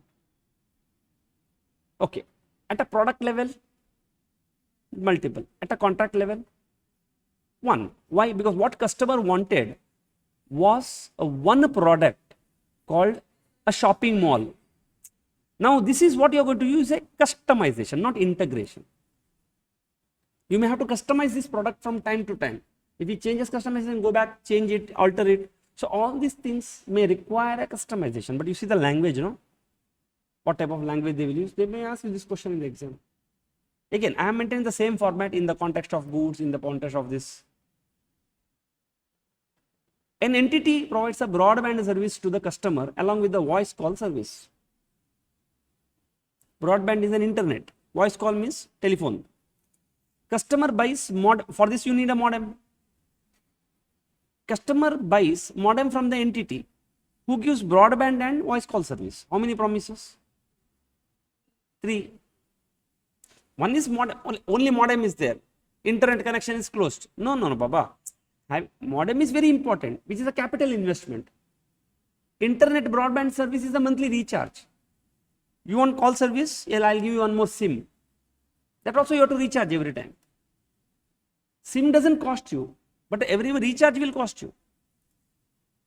Okay. At a product level, multiple. At a contract level, 1. Why? Because what customer wanted was a one product called a shopping mall. Now, this is what you are going to use, a customization, not integration. You may have to customize this product from time to time. If you changes customization, go back, change it, alter it. So all these things may require a customization, but you see the language, no? What type of language they will use? They may ask you this question in the exam. Again, I am maintaining the same format in the context of goods, in the context of this. An entity provides a broadband service to the customer along with the voice call service. Broadband is an internet. Voice call means telephone. Customer buys for this you need a modem. Customer buys modem from the entity who gives broadband and voice call service. How many promises? 3. One is modem, only modem is there. Internet connection is closed. No, Baba. Modem is very important, which is a capital investment. Internet broadband service is a monthly recharge. You want call service? Yeah, I'll give you one more SIM. That also you have to recharge every time. SIM doesn't cost you, but every recharge will cost you.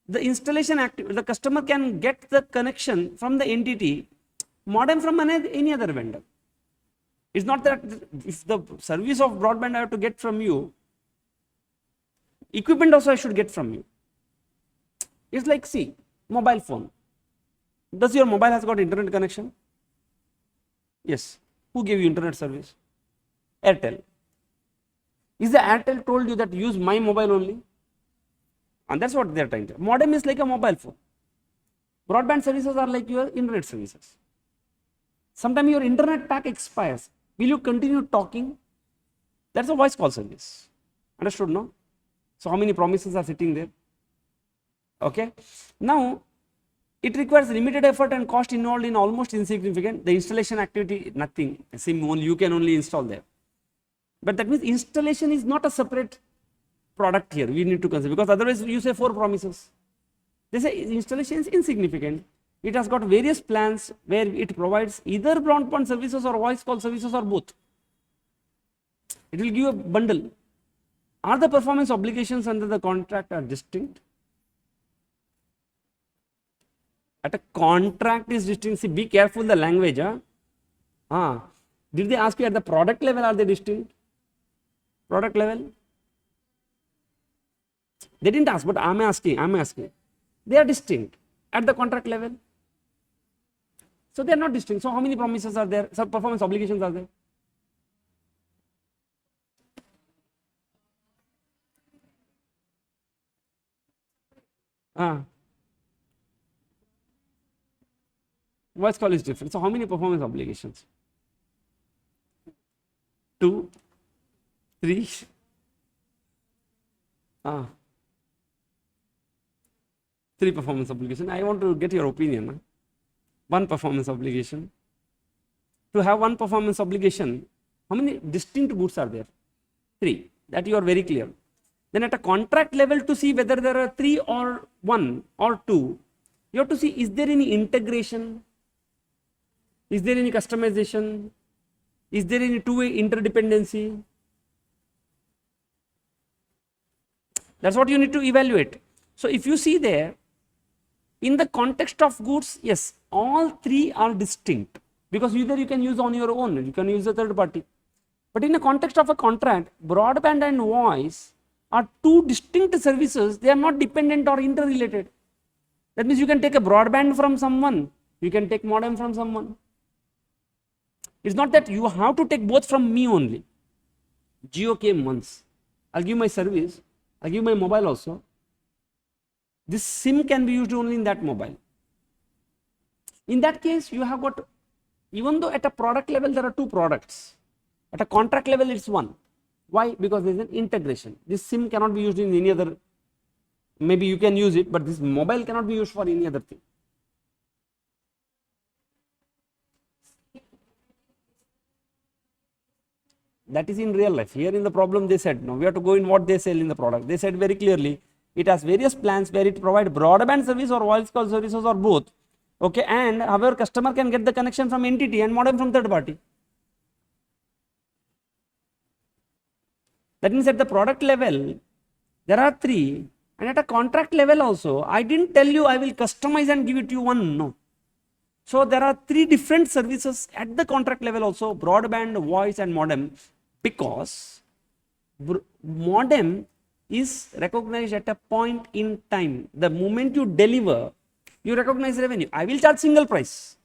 The installation active, the customer can get the connection from the entity, modem from any other vendor. It's not that if the service of broadband I have to get from you, equipment also I should get from you. It's like, see, mobile phone. Does your mobile has got internet connection? Yes. Who gave you internet service? Airtel. Is the Airtel told you that use my mobile only? And that's what they are trying to. Modem is like a mobile phone. Broadband services are like your internet services. Sometimes your internet pack expires. Will you continue talking? That's a voice call service. Understood, no? So how many promises are sitting there? Okay. Now, it requires limited effort and cost involved in almost insignificant. The installation activity, nothing. SIM only, you can only install there. But that means installation is not a separate product here. We need to consider, because otherwise you say 4 promises. They say installation is insignificant. It has got various plans where it provides either broadband services or voice call services or both. It will give you a bundle. Are the performance obligations under the contract are distinct? At a contract is distinct. See, be careful the language. Did they ask you at the product level, are they distinct? Product level? They didn't ask, but I'm asking. They are distinct. At the contract level? So they are not distinct. So how many promises are there? Some performance obligations are there? Voice call is different. So how many performance obligations? 2, 3. 3 performance obligation. I want to get your opinion. 1 performance obligation. To have 1 performance obligation, how many distinct goods are there? 3. That you are very clear. Then at a contract level, to see whether there are 3 or 1 or 2, you have to see, is there any integration? Is there any customization? Is there any two-way interdependency? That's what you need to evaluate. So if you see there, in the context of goods, yes, all 3 are distinct, because either you can use on your own, you can use a third party. But in the context of a contract, broadband and voice are 2 distinct services. They are not dependent or interrelated. That means you can take a broadband from someone, you can take modem from someone. It's not that you have to take both from me only. Jio came once. I'll give my service, I'll give my mobile also. This SIM can be used only in that mobile. In that case, you have got, even though at a product level there are 2 products, at a contract level it's 1. Why? Because there is an integration. This SIM cannot be used in any other, maybe you can use it, but this mobile cannot be used for any other thing. That is in real life. Here in the problem they said, no, we have to go in what they sell in the product. They said very clearly, it has various plans where it provides broadband service or voice call services or both. Okay, and however customer can get the connection from entity and modem from third party. That means at the product level, there are three, and at a contract level also, I didn't tell you I will customize and give it to you one, no. So there are three different services at the contract level also, broadband, voice and modem, because modem is recognized at a point in time. The moment you deliver, you recognize revenue. I will charge single price.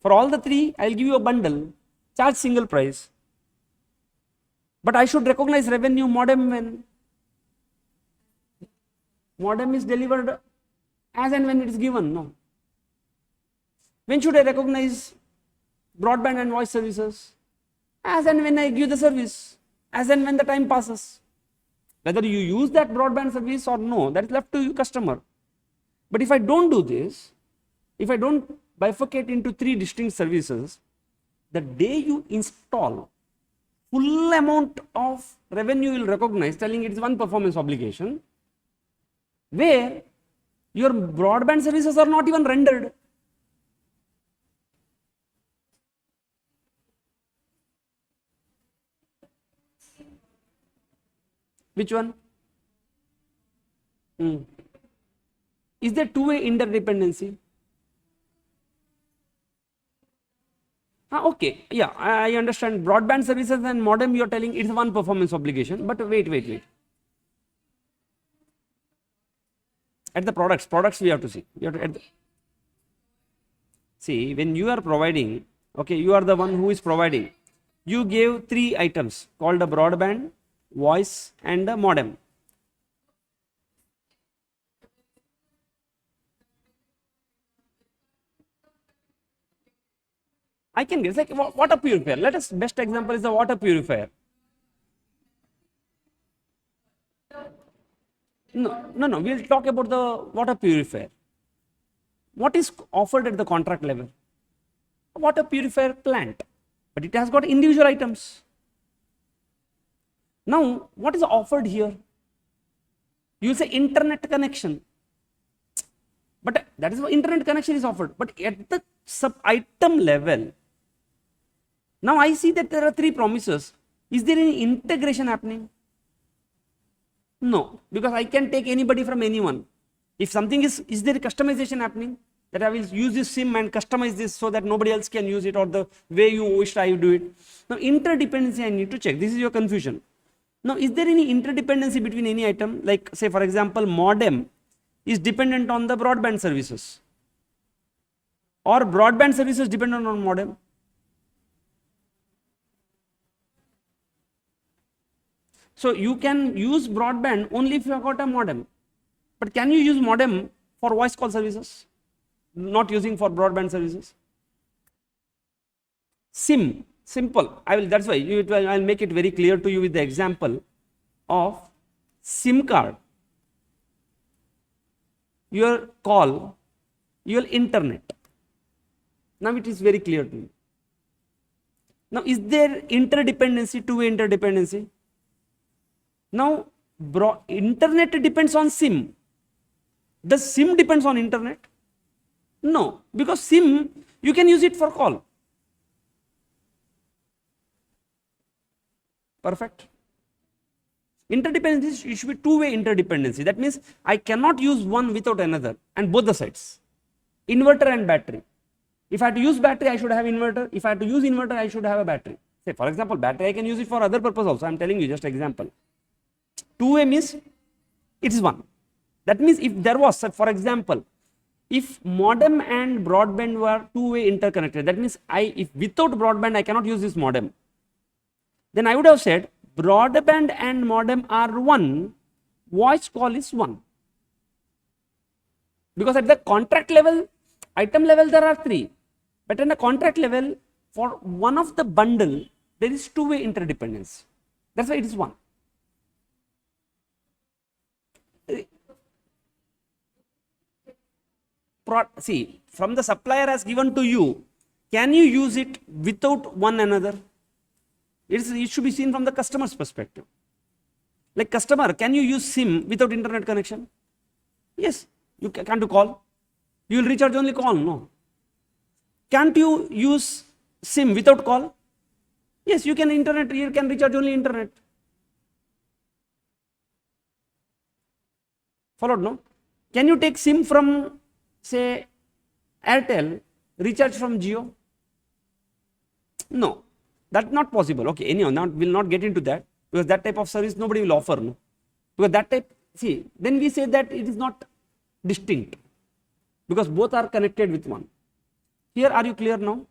For all the three, I will give you a bundle, charge single price. But I should recognize revenue modem when modem is delivered as and when it is given, no. When should I recognize broadband and voice services? As and when I give the service, as and when the time passes. Whether you use that broadband service or no, that is left to you customer. But if I don't do this, if I don't bifurcate into three distinct services, the day you install, full amount of revenue you will recognize, telling it is one performance obligation, where your broadband services are not even rendered. Which one? Is there two-way interdependency? Okay, yeah, I understand. Broadband services and modem, you are telling it's one performance obligation. But wait. At the products we have to see. You have to see, when you are providing, okay, you are the one who is providing. You gave three items called a broadband, voice and a modem. I can guess, like water purifier. Let us, best example is the water purifier. No, we'll talk about the water purifier. What is offered at the contract level? A water purifier plant, but it has got individual items. Now, what is offered here? You say internet connection, but that is what internet connection is offered. But at the sub item level, now I see that there are three promises. Is there any integration happening? No, because I can take anybody from anyone. If something is there customization happening? That I will use this SIM and customize this so that nobody else can use it, or the way you wish I do it. Now, interdependency I need to check. This is your confusion. Now, is there any interdependency between any item? Like, say for example, modem is dependent on the broadband services, or broadband services dependent on modem? So, you can use broadband only if you have got a modem. But can you use modem for voice call services? Not using for broadband services? SIM, simple. That's why I'll make it very clear to you with the example of SIM card. Your call, your internet. Now it is very clear to you. Now, is there interdependency, two-way interdependency? Now, internet depends on SIM. Does SIM depends on internet? No, because SIM, you can use it for call. Perfect. Interdependency, it should be two-way interdependency. That means I cannot use one without another, and both the sides. Inverter and battery. If I have to use battery, I should have inverter. If I have to use inverter, I should have a battery. Say for example, battery, I can use it for other purpose also. I am telling you just example. Two-way means it is one. That means if there was, for example, if modem and broadband were two-way interconnected, that means if without broadband I cannot use this modem, then I would have said broadband and modem are one, voice call is one. Because at the contract level, item level there are three, but in the contract level, for one of the bundle, there is two-way interdependence. That's why it is one. See, from the supplier has given to you, can you use it without one another? It should be seen from the customer's perspective. Like customer, can you use SIM without internet connection? Yes. Can't you call? You will recharge only call, no. Can't you use SIM without call? Yes, you can recharge only internet. Followed, no? Can you take SIM from, say, Airtel, recharge from Jio? No, that's not possible. Okay, anyhow, we'll not get into that, because that type of service nobody will offer, no? Because that type, see, then we say that it is not distinct, because both are connected with one. Here, are you clear now?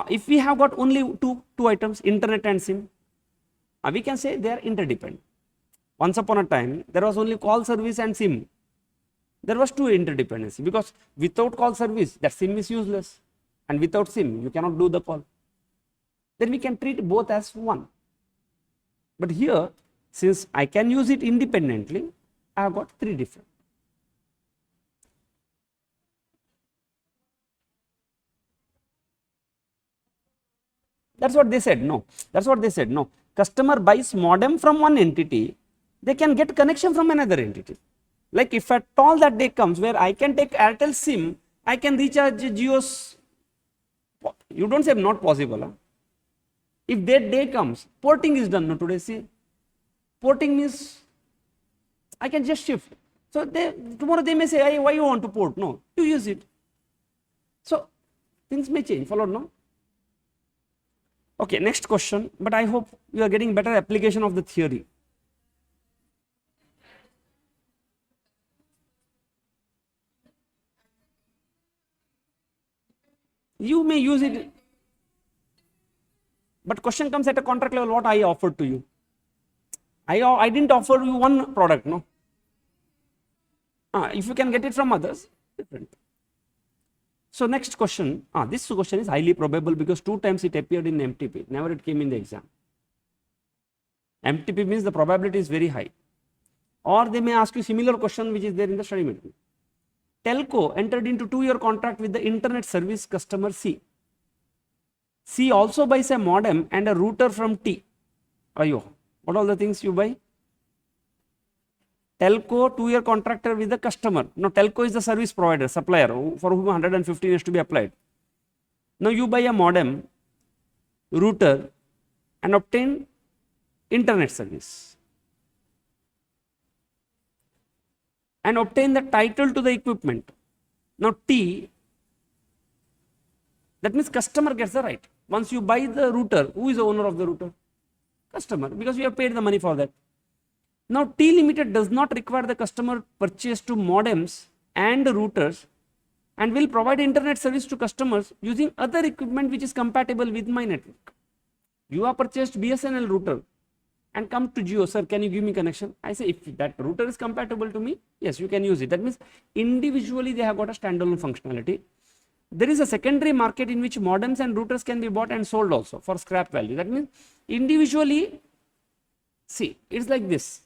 If we have got only two items, internet and SIM, we can say they are interdependent. Once upon a time, there was only call service and SIM. There was two interdependency, because without call service, that SIM is useless, and without SIM, you cannot do the call. Then we can treat both as one. But here, since I can use it independently, I have got three different. That's what they said, no. That's what they said, no. Customer buys modem from one entity, they can get connection from another entity. Like if at all that day comes where I can take Airtel SIM, I can recharge Jio's. You don't say not possible. Huh? If that day comes, porting is done, no, today, see. Porting means I can just shift. So tomorrow they may say, hey, why you want to port? No, you use it. So things may change, followed, no? Okay, next question, but I hope you are getting better application of the theory. You may use it, but question comes at a contract level, what I offered to you. I didn't offer you one product, no. If you can get it from others, different. So next question, this question is highly probable because 2 times it appeared in MTP, never it came in the exam. MTP means the probability is very high. Or they may ask you similar question which is there in the study material. Telco entered into 2-year contract with the internet service customer C. C also buys a modem and a router from T. Ayo, what all the things you buy? Telco 2-year contractor with the customer. Now telco is the service provider, supplier for whom 115 is to be applied. Now you buy a modem, router and obtain internet service. And obtain the title to the equipment. Now T, that means customer gets the right. Once you buy the router, who is the owner of the router? Customer, because you have paid the money for that. Now T Limited does not require the customer purchase to modems and routers and will provide internet service to customers using other equipment which is compatible with my network. You have purchased BSNL router and come to Jio, sir, can you give me connection? I say, if that router is compatible to me, yes, you can use it. That means individually they have got a standalone functionality. There is a secondary market in which modems and routers can be bought and sold also for scrap value. That means individually, see, it's like this.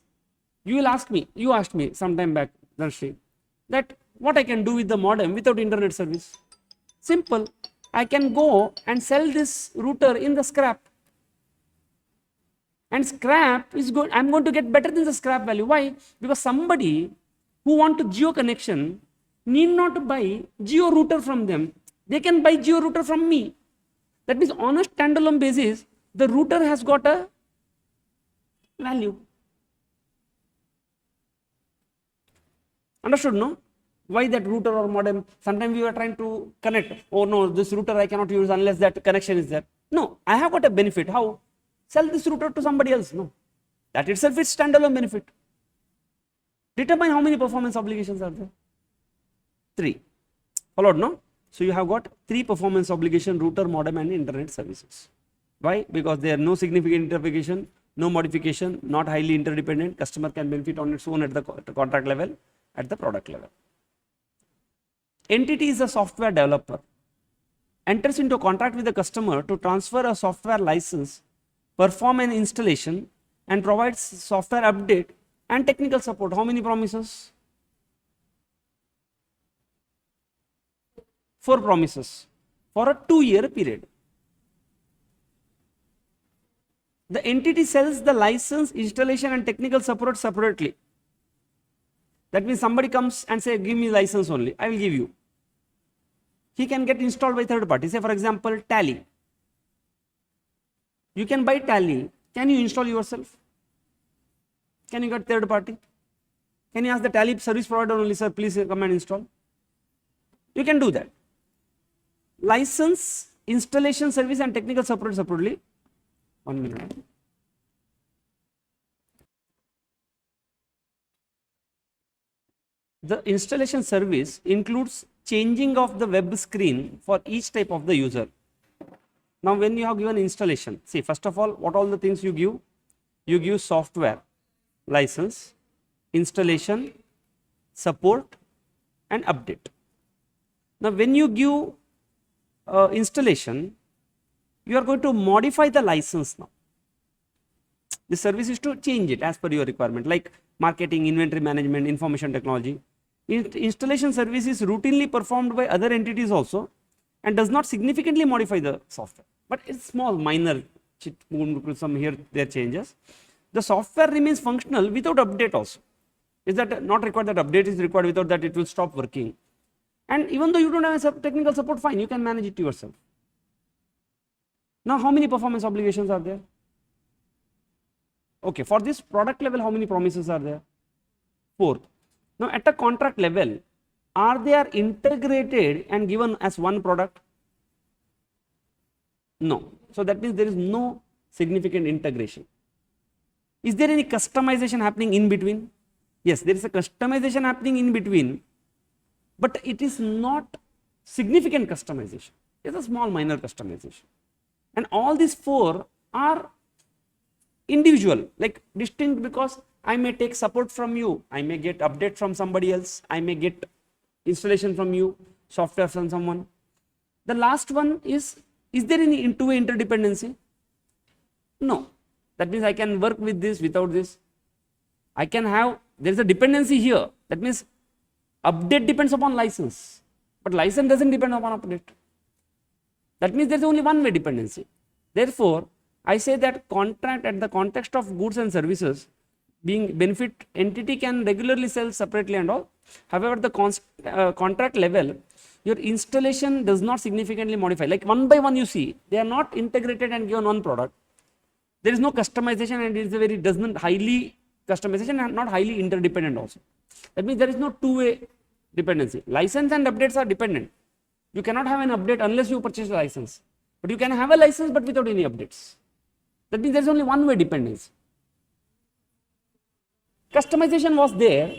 You will ask me, you asked me some time back, Darshi, that what I can do with the modem without internet service. Simple. I can go and sell this router in the scrap. And scrap is good. I'm going to get better than the scrap value. Why? Because somebody who want to Jio connection need not to buy Jio router from them. They can buy Jio router from me. That means on a standalone basis, the router has got a value. Understood, no? Why that router or modem? Sometimes we are trying to connect. Oh no, this router I cannot use unless that connection is there. No, I have got a benefit. How? Sell this router to somebody else. No, that itself is standalone benefit. Determine how many performance obligations are there. 3. Followed, no? So you have got 3 performance obligation: router, modem and internet services. Why? Because there are no significant interpretation, no modification, not highly interdependent. Customer can benefit on its own at the contract level, at the product level. Entity is a software developer. Enters into a contract with the customer to transfer a software license, perform an installation and provides software update and technical support. How many promises? 4 promises for a 2-year period. The entity sells the license, installation and technical support separately. That means somebody comes and say, give me license only, I will give you. He can get installed by third party. Say for example, Tally. You can buy Tally. Can you install yourself? Can you get third party? Can you ask the Tally service provider only, sir, please come and install? You can do that. License, installation service and technical support separately. 1 minute. The installation service includes changing of the web screen for each type of the user. Now when you have given installation, see first of all, what all the things you give? You give software, license, installation, support and update. Now when you give installation, you are going to modify the license now. The service is to change it as per your requirement, like marketing, inventory management, information technology. Installation service is routinely performed by other entities also and does not significantly modify the software, but it's small, minor, some here there changes. The software remains functional without update also. Is that not required that update is required, without that it will stop working. And even though you don't have a technical support, fine, you can manage it yourself. Now how many performance obligations are there? Okay, for this product level, how many promises are there? 4. Now at a contract level, are they integrated and given as one product? No. So that means there is no significant integration. Is there any customization happening in between? Yes, there is a customization happening in between, but it is not significant customization. It's a small minor customization. And all these 4 are individual, like distinct, because I may take support from you, I may get update from somebody else, I may get installation from you, software from someone. The last one is there any two-way interdependency? No. That means I can work with this without this. I can have, there is a dependency here. That means update depends upon license, but license doesn't depend upon update. That means there is only one-way dependency. Therefore, I say that contract at the context of goods and services being benefit entity can regularly sell separately and all. However, the contract level, your installation does not significantly modify. Like one by one you see, they are not integrated and given one product. There is no customization and it is a very, does not highly customization and not highly interdependent also. That means there is no two-way dependency. License and updates are dependent. You cannot have an update unless you purchase a license. But you can have a license but without any updates. That means there is only one-way dependency. Customization was there.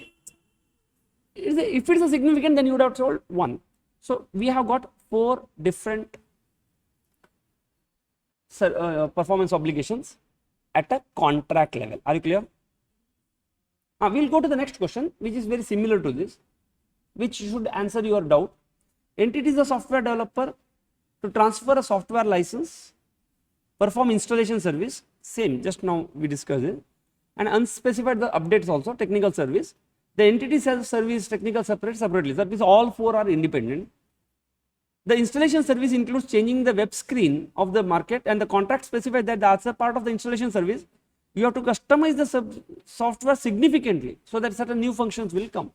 If it is a significant, then you would have told 1. So we have got 4 different performance obligations at a contract level. Are you clear? We will go to the next question, which is very similar to this, which should answer your doubt. Entity is a software developer to transfer a software license, perform installation service, same, just now we discussed it, and unspecified the updates also, technical service. The entity sells service, technical separately. That means all 4 are independent. The installation service includes changing the web screen of the market, and the contract specifies that as a part of the installation service, you have to customize the software significantly so that certain new functions will come.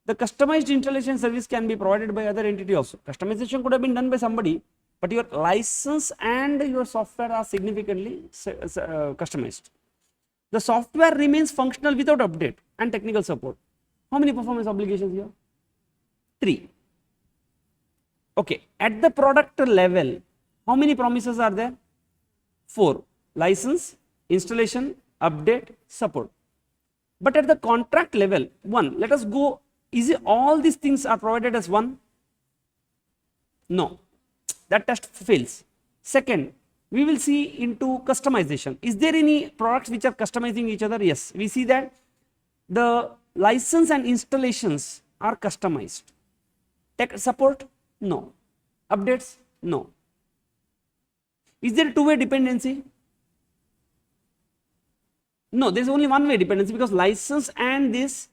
The customized installation service can be provided by other entity also. Customization could have been done by somebody, but your license and your software are significantly customized. The software remains functional without update and technical support. How many performance obligations here? 3. Okay, at the product level, how many promises are there? 4. License, installation, update, support. But at the contract level, 1. Let us go, is it all these things are provided as 1? No, that test fails. Second, we will see into customization. Is there any products which are customizing each other? Yes, we see that the license and installations are customized. Tech support? No. Updates? No. Is there two-way dependency? No, there is only one-way dependency, because license and this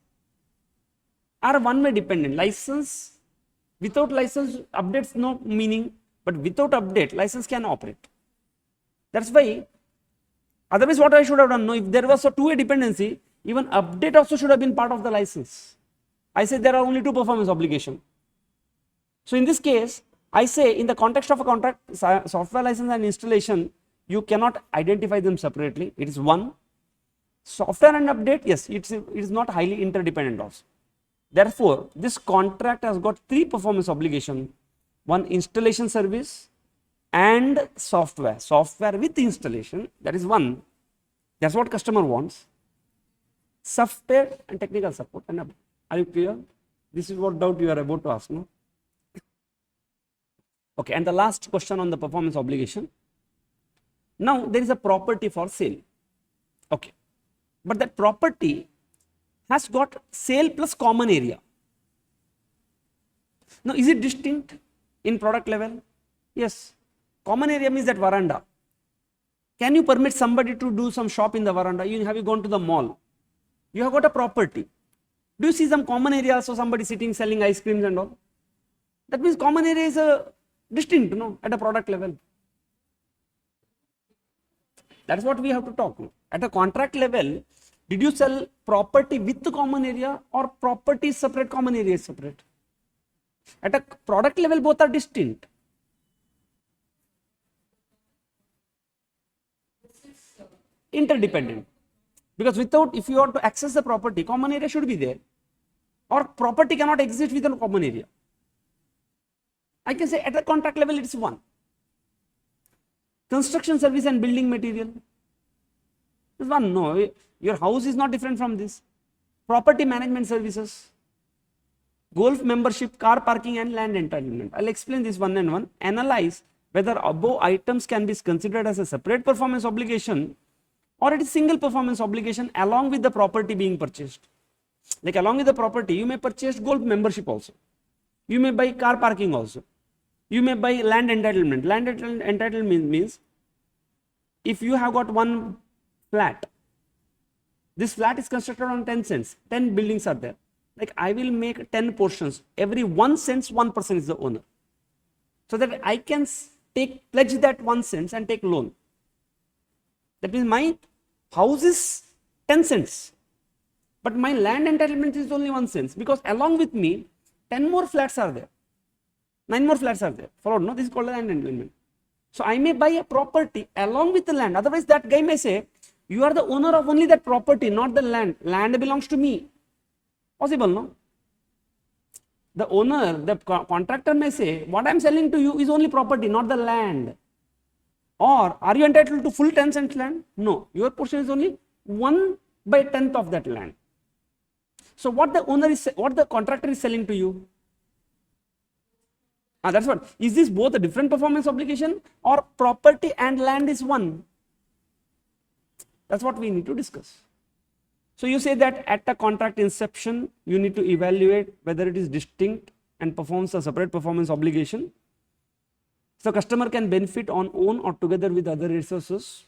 are one-way dependent. License, without license, updates no meaning, but without update, license can operate. That's why Otherwise, what I should have done? No, if there was a two-way dependency, even update also should have been part of the license. I say there are only two performance obligation. So in this case, I say in the context of a contract, software license and installation, you cannot identify them separately. It is one. Software and update, yes, it is not highly interdependent also. Therefore, this contract has got three performance obligation: one, installation service, and software. Software with installation, that is one. That's what customer wants. Software and technical support. And are you clear? This is what doubt you are about to ask, no? Okay, and the last question on the performance obligation. Now, there is a property for sale. Okay, but that property has got sale plus common area. Now, is it distinct in product level? Yes. Common area means that veranda. Can you permit somebody to do some shop in the veranda? Have you gone to the mall? You have got a property. Do you see some common area? So somebody sitting selling ice creams and all? That means common area is a distinct, no, at a product level. That's what we have to talk. No? At a contract level, did you sell property with the common area, or property is separate, common area is separate? At a product level, both are distinct. Interdependent. Because without, if you want to access the property, common area should be there. Or property cannot exist within a common area. I can say at a contract level, it's one. Construction service and building material. It's one. No, your house is not different from this. Property management services, golf membership, car parking, and land entitlement. I'll explain this one and one. Analyze whether above items can be considered as a separate performance obligation, or it is single performance obligation along with the property being purchased. Like along with the property, you may purchase golf membership also. You may buy car parking also. You may buy land entitlement. Land entitlement means if you have got one flat, this flat is constructed on 10 cents, 10 buildings are there. Like I will make 10 portions. Every 1 cent, one person is the owner. So that I can pledge that 1 cent and take loan. That means my house is 10 cents, but my land entitlement is only 1 cent, because along with me, 10 more flats are there. 9 more flats are there. Followed? No, this is called land entitlement. So I may buy a property along with the land. Otherwise, that guy may say, you are the owner of only that property, not the land. Land belongs to me. Possible, no? The owner, the contractor may say, what I am selling to you is only property, not the land. Or are you entitled to full 10 cents land? No, your portion is only 1/10 of that land. So what the contractor is selling to you? That's what. Is this both a different performance obligation, or property and land is one? That's what we need to discuss. So you say that at the contract inception, you need to evaluate whether it is distinct and performs a separate performance obligation. So customer can benefit on own or together with other resources.